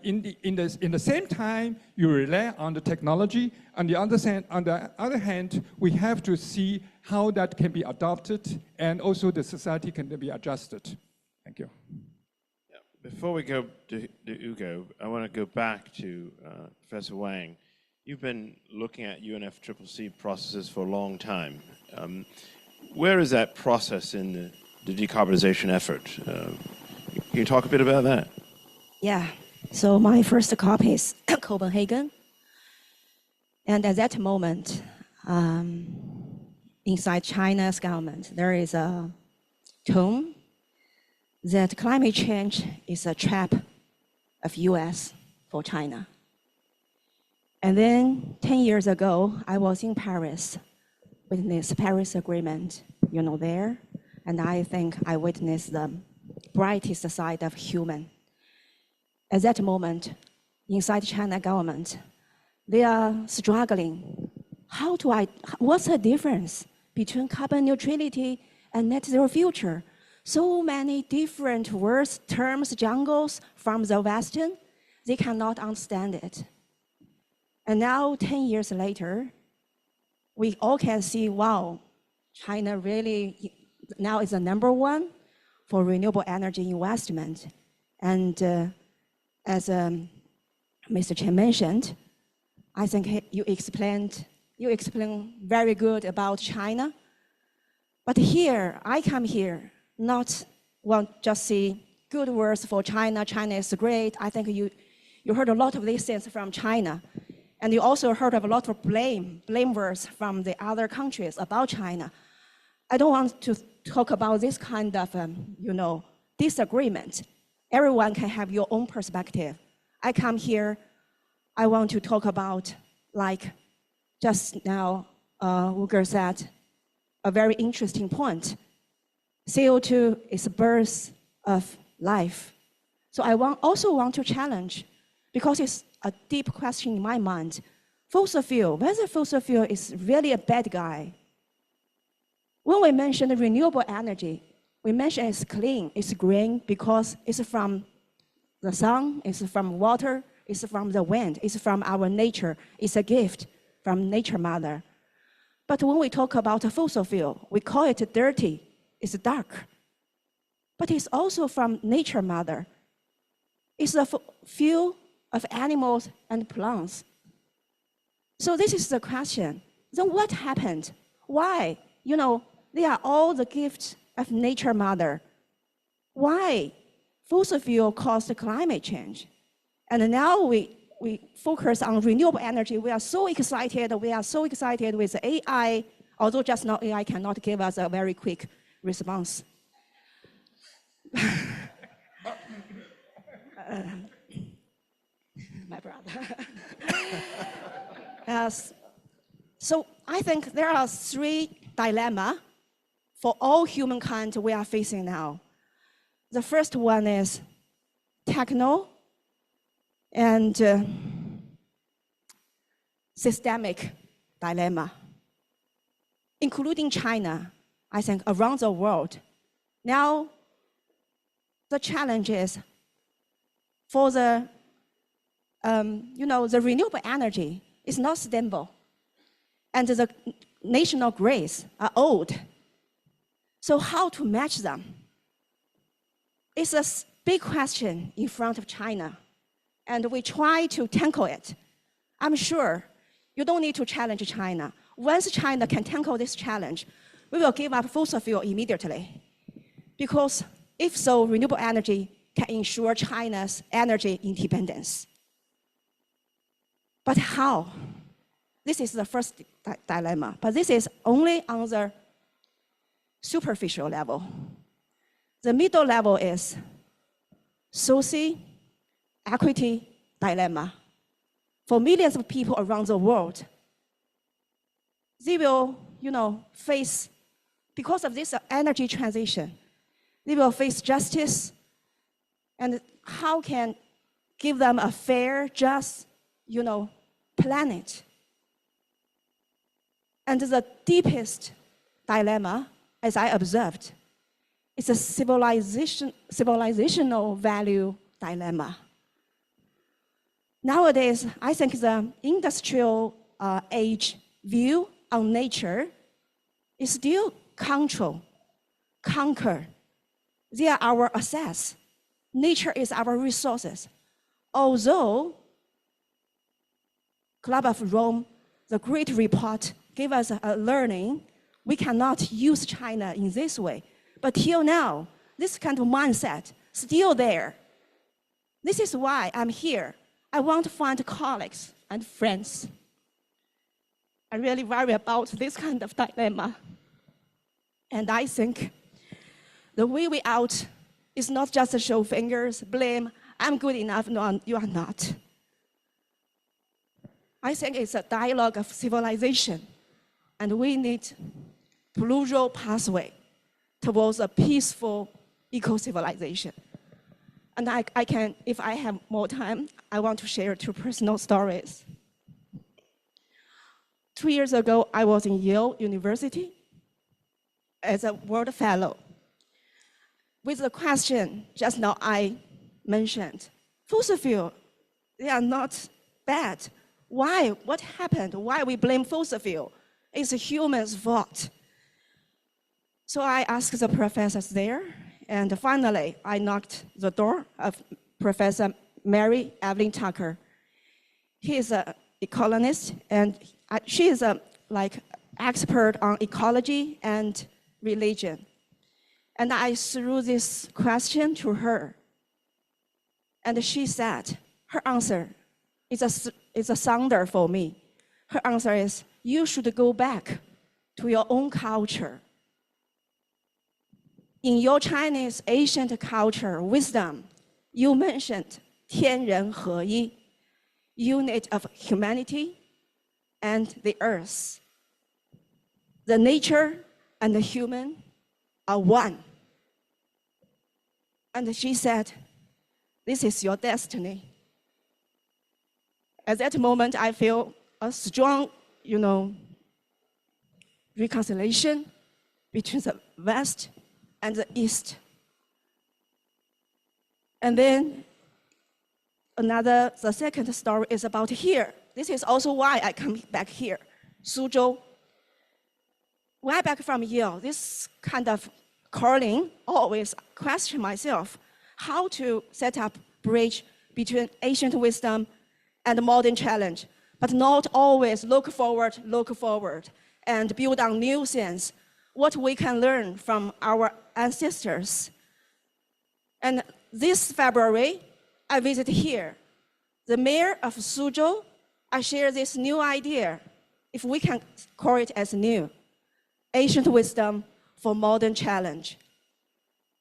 in the same time, you rely on the technology. On the other hand, we have to see how that can be adopted, and also the society can be adjusted. Thank you. Before we go to Ugo, I want to go back to Professor Wang. You've been looking at UNFCCC processes for a long time. Where is that process in the decarbonization effort? Can you talk a bit about that? Yeah. So my first COP is Copenhagen. And at that moment, inside China's government, there is a tone that climate change is a trap of US for China. And then 10 years ago, I was in Paris, witnessed Paris Agreement, there, and I think I witnessed the brightest side of human. At that moment, inside China government, they are struggling. What's the difference between carbon neutrality and net zero future? So many different words, terms, jungles from the Western, they cannot understand it. And now, 10 years later, we all can see, wow, China really now is the #1 for renewable energy investment. And as Mr. Chen mentioned, I think you explained very good about China. But here, I come here, not want just see good words for China. China is great. I think you heard a lot of these things from China. And you also heard of a lot of blame words from the other countries about China. I don't want to talk about this kind of, disagreement. Everyone can have your own perspective. I come here, I want to talk about, like just now, Uger said, a very interesting point. CO2 is the birth of life. So I also want to challenge, because it's a deep question in my mind, fossil fuel, whether fossil fuel is really a bad guy. When we mention renewable energy, we mention it's clean, it's green, because it's from the sun, it's from water, it's from the wind, it's from our nature, it's a gift from nature mother. But when we talk about a fossil fuel, we call it dirty, it's dark. But it's also from nature mother. It's a fuel of animals and plants. So this is the question. Then what happened? Why? They are all the gifts of nature mother. Why fossil fuel caused climate change? And now we focus on renewable energy. We are so excited. We are so excited with AI, although just now AI cannot give us a very quick response. My brother. So I think there are 3 dilemmas for all humankind we are facing now. The first one is techno and systemic dilemma, including China, I think around the world. Now, the challenge is for the renewable energy is not stable, and the national grids are old. So how to match them? It's a big question in front of China, and we try to tackle it. I'm sure you don't need to challenge China. Once China can tackle this challenge, we will give up fossil fuel immediately. Because if so, renewable energy can ensure China's energy independence. But how? This is the first dilemma, but this is only on the superficial level. The middle level is socio-equity dilemma. For millions of people around the world, they will, face, because of this energy transition, they will face justice, and how can give them a fair, just, planet. And the deepest dilemma, as I observed, is a civilizational value dilemma. Nowadays, I think the industrial age view on nature is still conquer. They are our assets. Nature is our resources. Although Club of Rome, the great report, gave us a learning, we cannot use China in this way. But till now, this kind of mindset still there. This is why I'm here. I want to find colleagues and friends. I really worry about this kind of dilemma. And I think the way out is not just to show fingers, blame, I'm good enough, no, you are not. I think it's a dialogue of civilization, and we need plural pathway towards a peaceful eco-civilization. And I can, if I have more time, I want to share 2 personal stories. 2 years ago, I was in Yale University as a World Fellow. With the question just now I mentioned, fossil fuel, they are not bad. Why? What happened? Why we blame fossil fuel? It's a human's fault. So I asked the professors there, and finally I knocked the door of Professor Mary Evelyn Tucker. He is an ecologist, and she is a expert on ecology and religion. And I threw this question to her. And she said, her answer is a sounder for me. Her answer is, you should go back to your own culture. In your Chinese ancient culture wisdom, you mentioned 天人合一, unit of humanity and the earth. The nature and the human are one. And she said, this is your destiny. At that moment, I feel a strong, reconciliation between the West and the East. And then the second story is about here. This is also why I come back here, Suzhou. When I back from Yale, this kind of calling always question myself how to set up bridge between ancient wisdom and modern challenge, but not always look forward and build on new things, what we can learn from our ancestors. And this February, I visit here. The mayor of Suzhou, I share this new idea, if we can call it as new, ancient wisdom for modern challenge.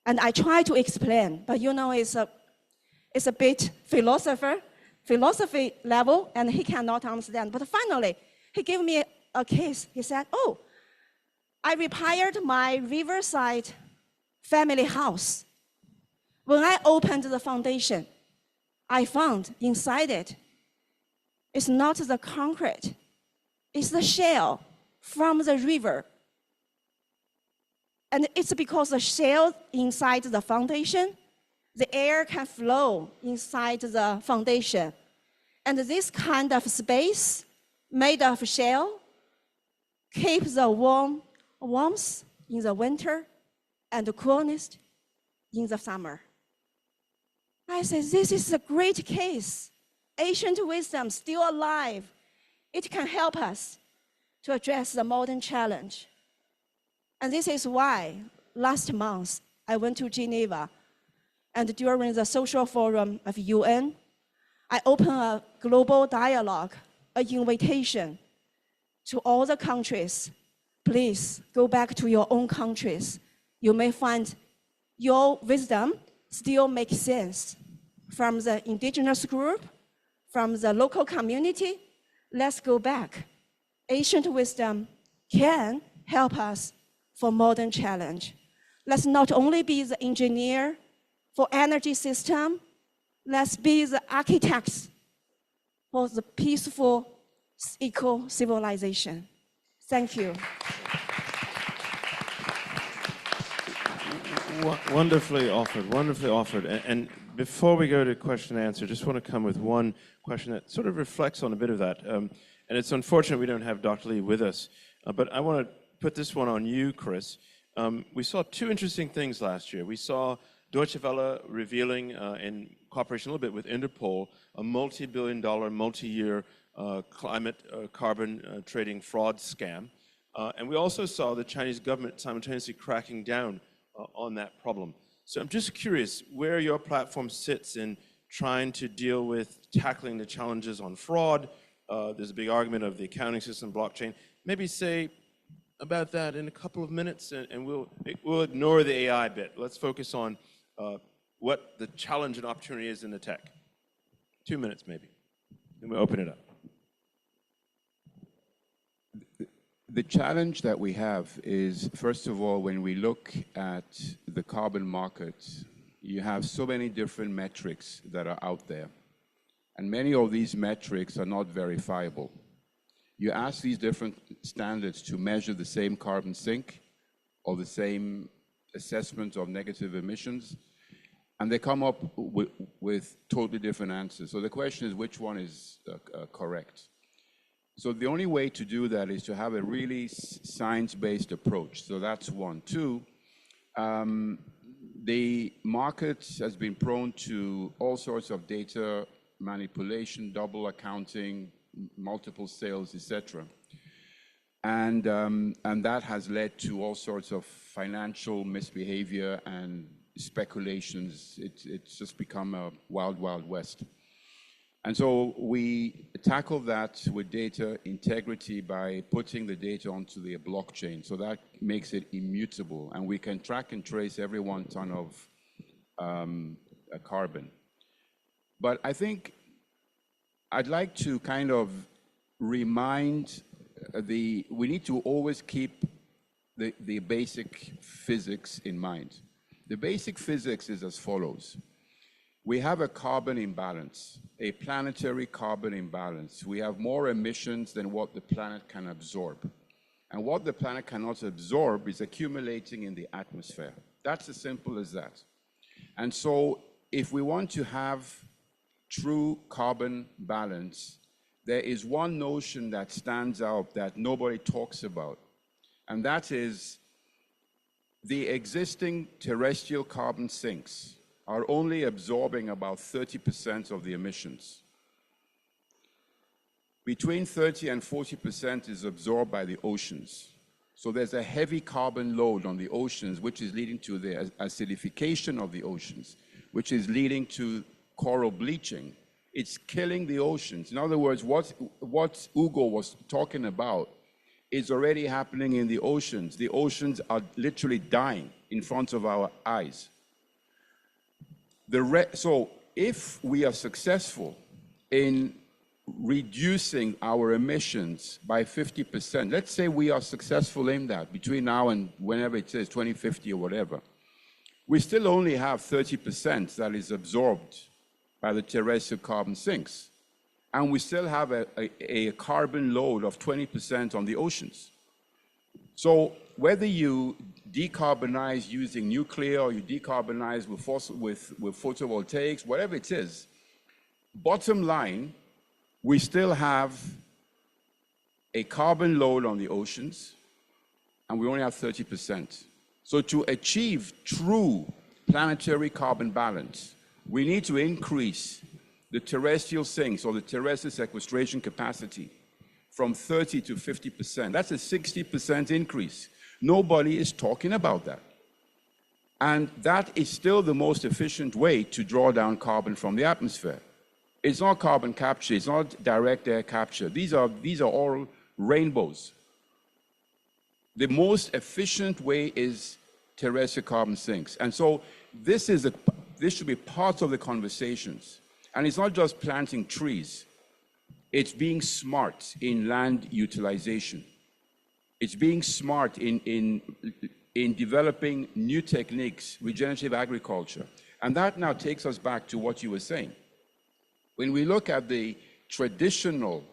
And I try to explain, but it's a bit philosophy level, and he cannot understand. But finally, he gave me a case. He said, oh, I repaired my riverside family house. When I opened the foundation, I found inside it's not the concrete, it's the shell from the river. And it's because the shell inside the foundation, the air can flow inside the foundation. And this kind of space made of shell keeps the warmth in the winter and the coolness in the summer. I said, this is a great case. Ancient wisdom still alive. It can help us to address the modern challenge. And this is why last month I went to Geneva, and during the social forum of UN, I opened a global dialogue, an invitation to all the countries. Please go back to your own countries. You may find your wisdom still makes sense from the indigenous group, from the local community. Let's go back. Ancient wisdom can help us for modern challenge. Let's not only be the engineer for energy system, let's be the architects for the peaceful eco-civilization. Thank you. Wonderfully offered, wonderfully offered. And before we go to question and answer, just want to come with one question that sort of reflects on a bit of that. And it's unfortunate we don't have Dr. Lee with us, but I want to put this one on you, Chris. We saw 2 interesting things last year. We saw Deutsche Welle revealing, in cooperation a little bit with Interpol, a multi-billion-dollar, multi-year climate carbon trading fraud scam. And we also saw the Chinese government simultaneously cracking down on that problem. So I'm just curious where your platform sits in trying to deal with tackling the challenges on fraud, There's a big argument of the accounting system, blockchain. Maybe say about that in a couple of minutes, and we'll ignore the AI bit. Let's focus on what the challenge and opportunity is in the tech. 2 minutes, maybe. Then we'll open it up. The challenge that we have is, first of all, when we look at the carbon markets, you have so many different metrics that are out there. And many of these metrics are not verifiable. You ask these different standards to measure the same carbon sink or the same assessment of negative emissions, and they come up with totally different answers. So the question is, which one is correct? So the only way to do that is to have a really science-based approach. So that's one. Two, the market has been prone to all sorts of data manipulation, double accounting, multiple sales, etc. And that has led to all sorts of financial misbehavior and speculations. It's just become a wild, wild west. And so we tackle that with data integrity by putting the data onto the blockchain. So that makes it immutable, and we can track and trace every 1 ton of carbon. But I think I'd like to kind of remind we need to always keep the basic physics in mind. The basic physics is as follows. We have a carbon imbalance, a planetary carbon imbalance. We have more emissions than what the planet can absorb. And what the planet cannot absorb is accumulating in the atmosphere. That's as simple as that. And so if we want to have true carbon balance, there is one notion that stands out that nobody talks about, and that is the existing terrestrial carbon sinks are only absorbing about 30% of the emissions. Between 30 and 40% is absorbed by the oceans. So there's a heavy carbon load on the oceans, which is leading to the acidification of the oceans, which is leading to coral bleaching. It's killing the oceans. In other words, what Hugo was talking about is already happening in the oceans. The oceans are literally dying in front of our eyes. So if we are successful in reducing our emissions by 50%, let's say we are successful in that between now and whenever it is, 2050 or whatever, we still only have 30% that is absorbed by the terrestrial carbon sinks. And we still have a carbon load of 20% on the oceans. So whether you decarbonize using nuclear or you decarbonize with photovoltaics, whatever it is, bottom line, we still have a carbon load on the oceans, and we only have 30%. So to achieve true planetary carbon balance, we need to increase the terrestrial sinks or the terrestrial sequestration capacity from 30 to 50%. That's a 60% increase. Nobody is talking about that. And that is still the most efficient way to draw down carbon from the atmosphere. It's not carbon capture, it's not direct air capture. These are all rainbows. The most efficient way is terrestrial carbon sinks. And so this should be part of the conversations. And it's not just planting trees. It's being smart in land utilization. It's being smart in developing new techniques, regenerative agriculture. And that now takes us back to what you were saying. When we look at the traditional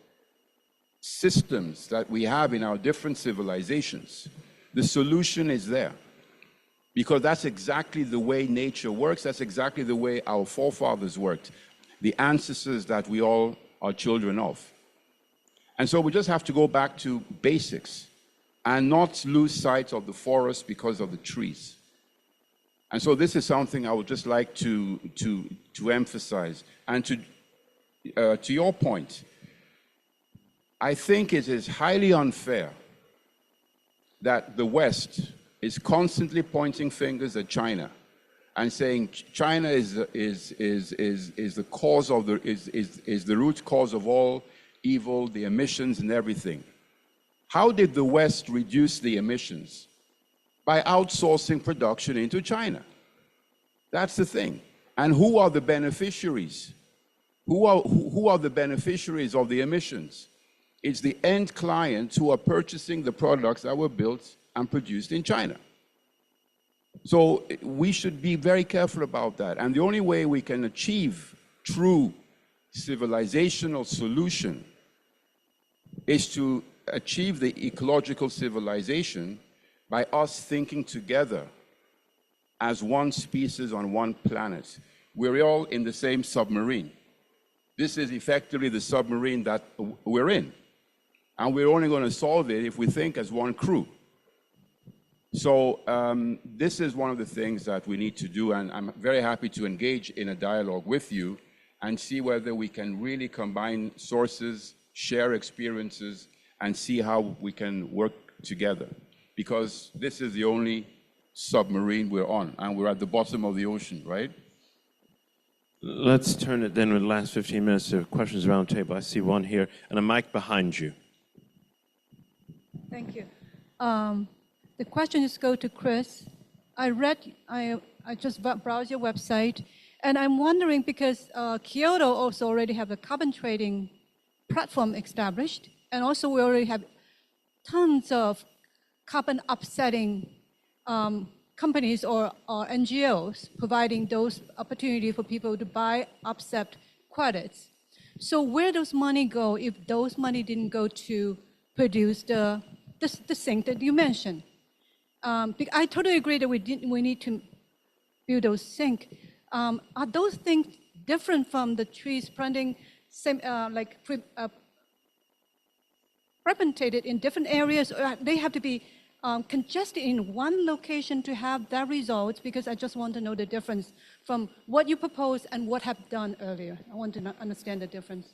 systems that we have in our different civilizations, the solution is there. Because that's exactly the way nature works. That's exactly the way our forefathers worked. The ancestors that we all are children of. And so we just have to go back to basics and not lose sight of the forest because of the trees. And so this is something I would just like to emphasize. And to your point, I think it is highly unfair that the West is constantly pointing fingers at China and saying China is the cause of is the root cause of all evil, the emissions and everything. How did the West reduce the emissions? By outsourcing production into China. That's the thing. And who are the beneficiaries? Who are the beneficiaries of the emissions? It's the end clients who are purchasing the products that were built and produced in China. So we should be very careful about that. And the only way we can achieve true civilizational solution is to achieve the ecological civilization by us thinking together as one species on one planet. We're all in the same submarine. This is effectively the submarine that we're in. And we're only going to solve it if we think as one crew. So this is one of the things that we need to do, and I'm very happy to engage in a dialogue with you and see whether we can really combine sources, share experiences, and see how we can work together. Because this is the only submarine we're on, and we're at the bottom of the ocean, right? Let's turn it then with the last 15 minutes to questions around the table. I see one here, and a mic behind you. Thank you. The question is go to Chris. I just browsed your website, and I'm wondering because Kyoto also already have a carbon trading platform established, and also we already have tons of carbon offsetting companies or NGOs providing those opportunity for people to buy offset credits. So where does money go if those money didn't go to produce the sink that you mentioned? I totally agree that we need to build those sinks. Are those things different from the trees planting, replicated in different areas, or they have to be congested in one location to have that result? Because I just want to know the difference from what you propose and what have done earlier. I want to understand the difference.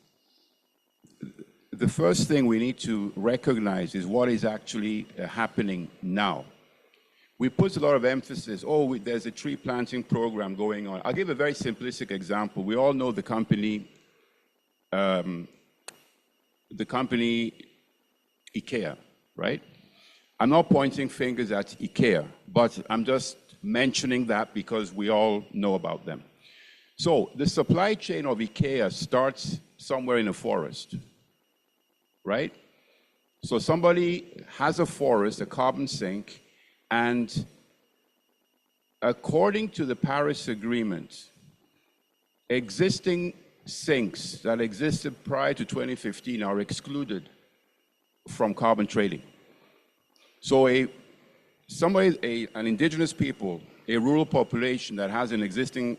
The first thing we need to recognize is what is actually happening now. We put a lot of emphasis, there's a tree planting program going on. I'll give a very simplistic example. We all know the company IKEA, right? I'm not pointing fingers at IKEA, but I'm just mentioning that because we all know about them. So the supply chain of IKEA starts somewhere in a forest, right? So somebody has a forest, a carbon sink, and according to the Paris Agreement, existing sinks that existed prior to 2015 are excluded from carbon trading. So an indigenous people, a rural population that has an existing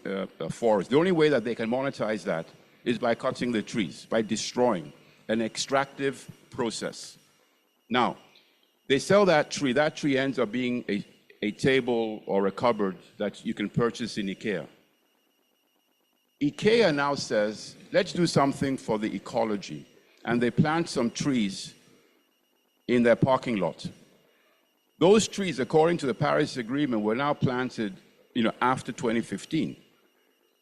forest, the only way that they can monetize that is by cutting the trees, by destroying an extractive process. Now, they sell that tree ends up being a table or a cupboard that you can purchase in IKEA. IKEA now says, let's do something for the ecology, and they plant some trees in their parking lot. Those trees, according to the Paris Agreement, were now planted, after 2015.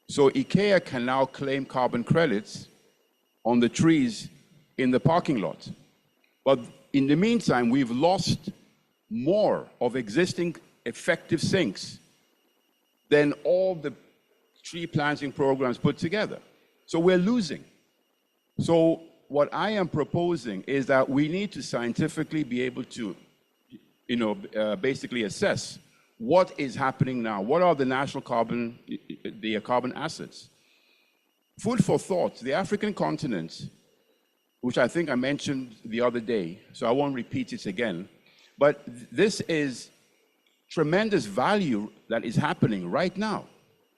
So IKEA can now claim carbon credits on the trees in the parking lot. But in the meantime, we've lost more of existing effective sinks than all the tree planting programs put together. So we're losing. So what I am proposing is that we need to scientifically be able to, basically assess what is happening now. What are the national carbon assets? Food for thought. The African continent, which I think I mentioned the other day, so I won't repeat it again, but this is tremendous value that is happening right now.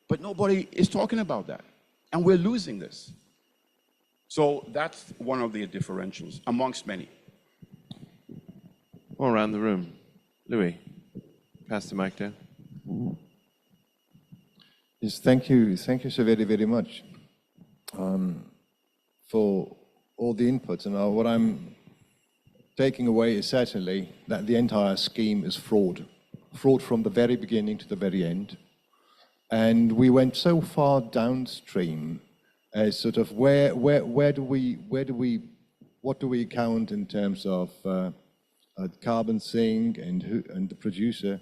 But nobody is talking about that. And we're losing this. So that's one of the differentials, amongst many. All around the room. Louis, pass the mic down. Yes, thank you so very, very much for all the inputs. And what I'm taking away is certainly that the entire scheme is fraud. Fraud from the very beginning to the very end. And we went so far downstream as sort of where do we what do we count in terms of carbon sink and the producer?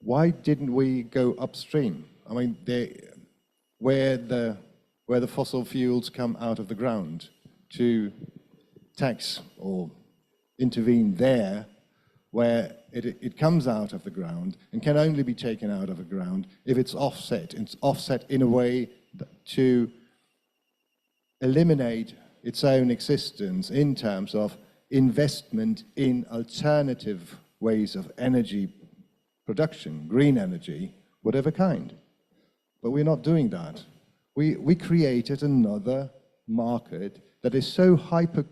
Why didn't we go upstream? I mean, where the fossil fuels come out of the ground, to tax or intervene there where it comes out of the ground and can only be taken out of the ground if it's offset. It's offset in a way to eliminate its own existence in terms of investment in alternative ways of energy production, green energy, whatever kind. But we're not doing that. We created another market that is so hyper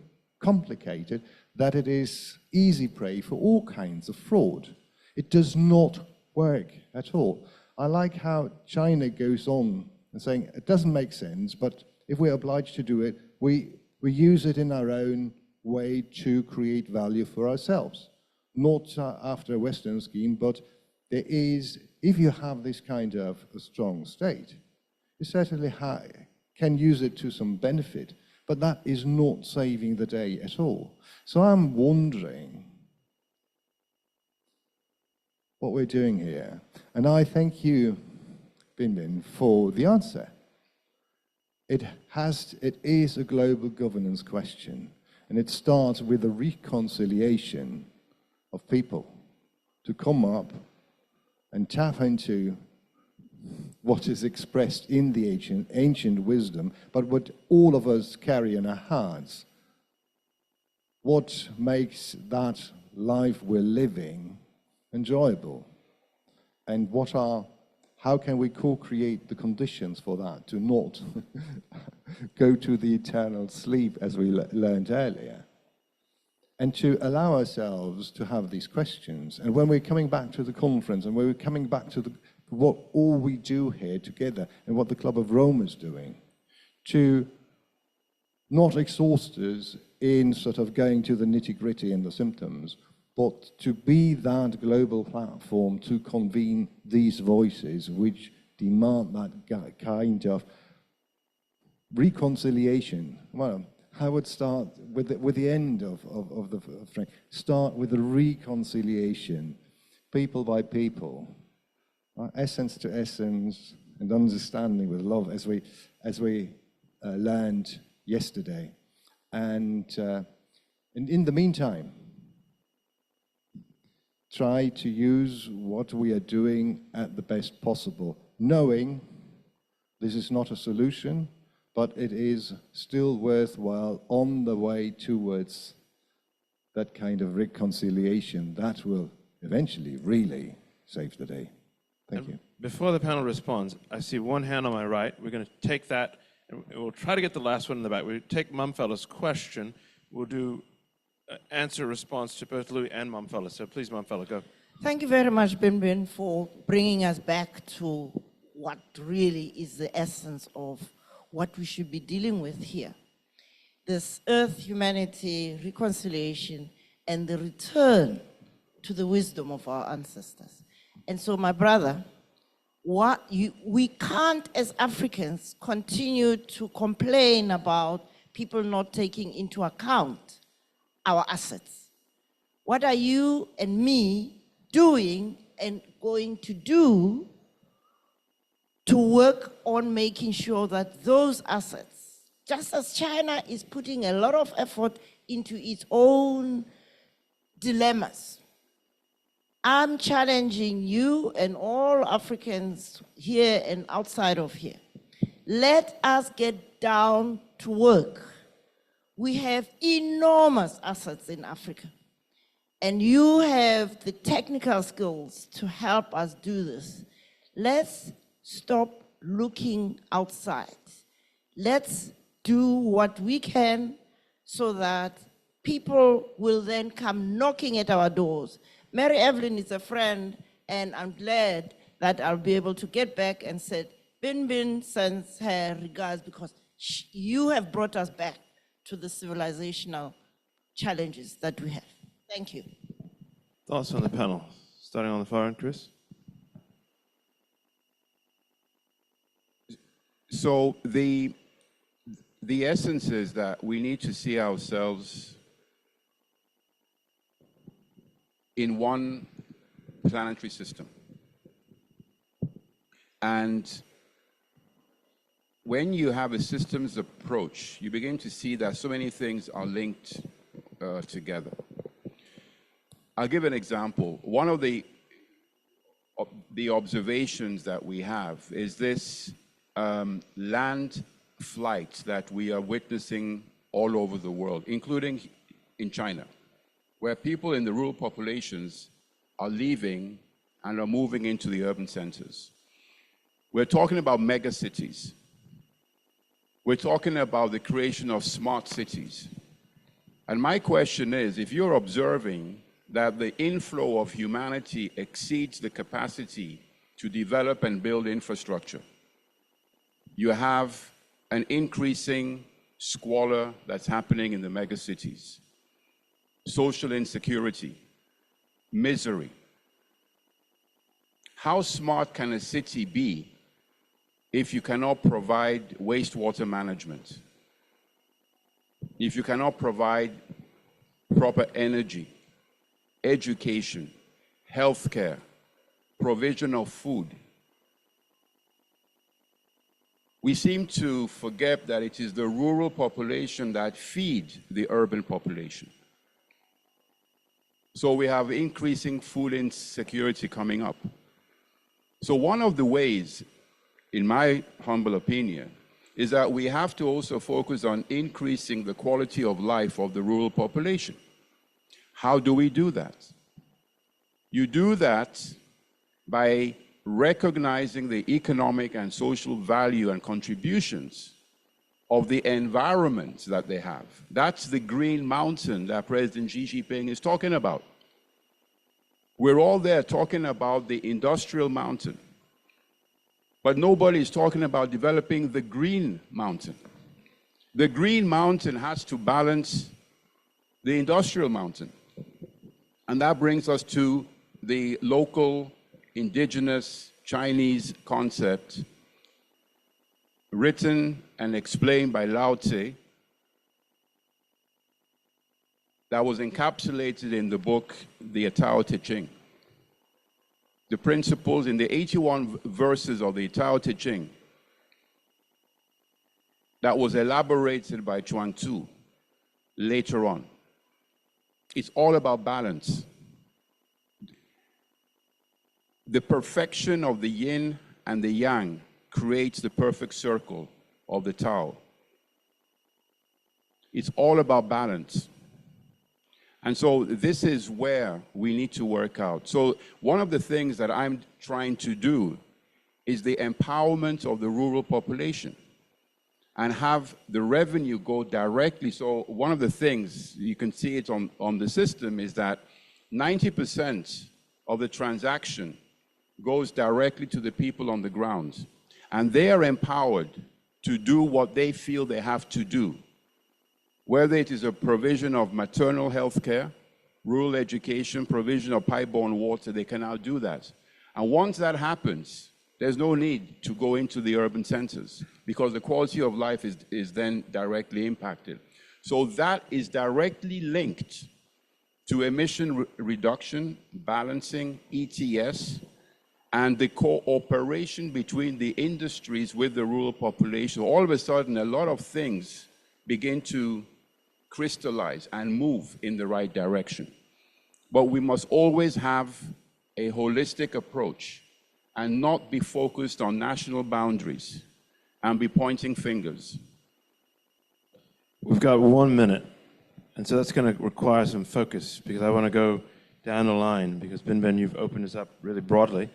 complicated that it is easy prey for all kinds of fraud. It does not work at all. I like how China goes on and saying it doesn't make sense, but if we're obliged to do it, we use it in our own way to create value for ourselves. Not after a Western scheme, but there is, if you have this kind of a strong state, you certainly can use it to some benefit, but that is not saving the day at all. So I'm wondering what we're doing here. And I thank you, Bin, for the answer. It is a global governance question, and it starts with the reconciliation of people to come up and tap into what is expressed in the ancient wisdom, but what all of us carry in our hearts. What makes that life we're living enjoyable? And how can we co-create the conditions for that to not go to the eternal sleep as we learned earlier? And to allow ourselves to have these questions. And when we're coming back to the conference and when we're coming back to what all we do here together and what the Club of Rome is doing, to not exhaust us in sort of going to the nitty-gritty and the symptoms, but to be that global platform to convene these voices which demand that kind of reconciliation. Well, I would start with the end of the frame. Start with the reconciliation, people by people, essence to essence, and understanding with love, as we learned yesterday. And in the meantime, try to use what we are doing at the best possible, knowing this is not a solution, but it is still worthwhile on the way towards that kind of reconciliation that will eventually really save the day. Thank you. Before the panel responds, I see one hand on my right. We're going to take that, and we'll try to get the last one in the back. We'll take Mumfella's question. We'll do answer response to both Louis and Mumfella. So please, Mumfella, go. Thank you very much, Bin, for bringing us back to what really is the essence of what we should be dealing with here. This earth, humanity, reconciliation, and the return to the wisdom of our ancestors. And so, my brother, we can't, as Africans, continue to complain about people not taking into account our assets. What are you and me doing and going to do to work on making sure that those assets, just as China is putting a lot of effort into its own dilemmas, I'm challenging you and all Africans here and outside of here. Let us get down to work. We have enormous assets in Africa, and you have the technical skills to help us do this. Let's stop looking outside. Let's do what we can so that people will then come knocking at our doors. Mary Evelyn is a friend, and I'm glad that I'll be able to get back and say, Bin sends her regards because you have brought us back to the civilizational challenges that we have. Thank you. Thoughts on the panel? Starting on the far end, Chris? So the essence is that we need to see ourselves in one planetary system. And when you have a systems approach, you begin to see that so many things are linked together. I'll give an example. One of the observations that we have is this land flight that we are witnessing all over the world, including in China, where people in the rural populations are leaving and are moving into the urban centers. We're talking about mega cities. We're talking about the creation of smart cities. And my question is, if you're observing that the inflow of humanity exceeds the capacity to develop and build infrastructure, you have an increasing squalor that's happening in the megacities, social insecurity, misery. How smart can a city be if you cannot provide wastewater management, if you cannot provide proper energy, education, healthcare, provision of food? We seem to forget that it is the rural population that feed the urban population. So we have increasing food insecurity coming up. So one of the ways, in my humble opinion, is that we have to also focus on increasing the quality of life of the rural population. How do we do that? You do that by recognizing the economic and social value and contributions of the environment that they have. That's the green mountain that President Xi Jinping is talking about. We're all there talking about the industrial mountain, but nobody is talking about developing the green mountain. The green mountain has to balance the industrial mountain. And that brings us to the local indigenous Chinese concept written and explained by Lao Tse that was encapsulated in the book, the Tao Te Ching. The principles in the 81 verses of the Tao Te Ching that was elaborated by Chuang Tzu later on. It's all about balance. The perfection of the yin and the yang creates the perfect circle of the Tao. It's all about balance. And so this is where we need to work out. So one of the things that I'm trying to do is the empowerment of the rural population and have the revenue go directly. So one of the things, you can see it on the system, is that 90% of the transaction goes directly to the people on the ground. And they are empowered to do what they feel they have to do. Whether it is a provision of maternal health care, rural education, provision of pipe-borne water, they can now do that. And once that happens, there's no need to go into the urban centers because the quality of life is then directly impacted. So that is directly linked to emission reduction, balancing, ETS, and the cooperation between the industries with the rural population. All of a sudden, a lot of things begin to crystallize and move in the right direction. But we must always have a holistic approach and not be focused on national boundaries and be pointing fingers. We've got 1 minute, and so that's going to require some focus because I want to go down the line because Bin, you've opened us up really broadly.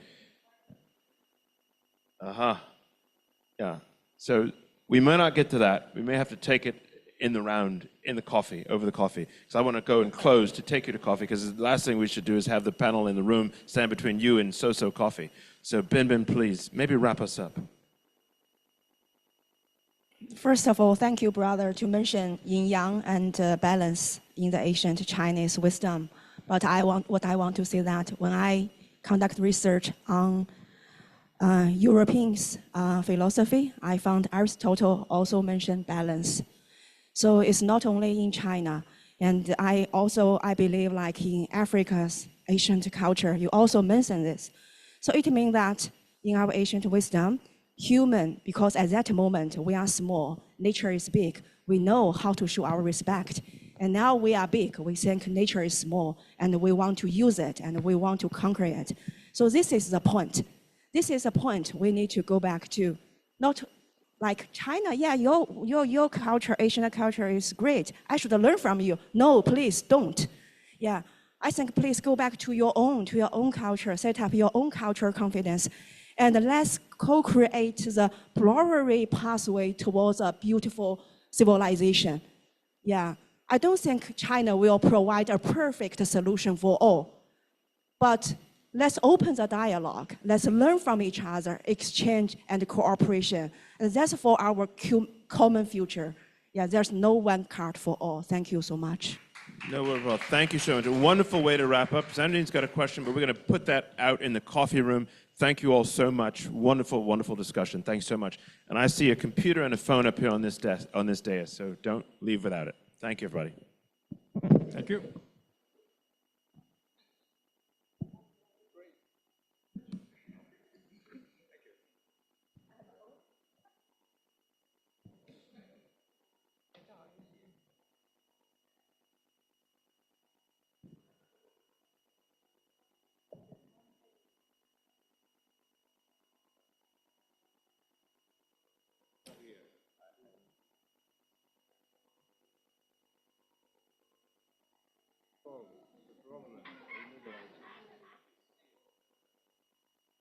Yeah. So we may not get to that. We may have to take it in the round, in the coffee, over the coffee. So I want to go and close to take you to coffee because the last thing we should do is have the panel in the room stand between you and so-so coffee. So Bin, please, maybe wrap us up. First of all, thank you, brother, to mention yin-yang and balance in the ancient Chinese wisdom. But what I want to say that when I conduct research on Europeans' philosophy, I found Aristotle also mentioned balance. So it's not only in China, and I believe like in Africa's ancient culture, you also mentioned this. So it means that in our ancient wisdom, human, because at that moment we are small, nature is big, we know how to show our respect. And now we are big, we think nature is small, and we want to use it, and we want to conquer it. So this is the point. This is a point we need to go back to. Not like China, yeah, your culture, Asian culture is great. I should learn from you. No, please don't. Yeah, I think please go back to your own culture, set up your own cultural confidence, and let's co-create the plural pathway towards a beautiful civilization. Yeah, I don't think China will provide a perfect solution for all, but let's open the dialogue. Let's learn from each other, exchange and cooperation. And that's for our common future. Yeah, there's no one card for all. Thank you so much. No, well, thank you so much. A wonderful way to wrap up. Sandrine's got a question, but we're going to put that out in the coffee room. Thank you all so much. Wonderful, wonderful discussion. Thanks so much. And I see a computer and a phone up here on this dais, so don't leave without it. Thank you, everybody. Thank you.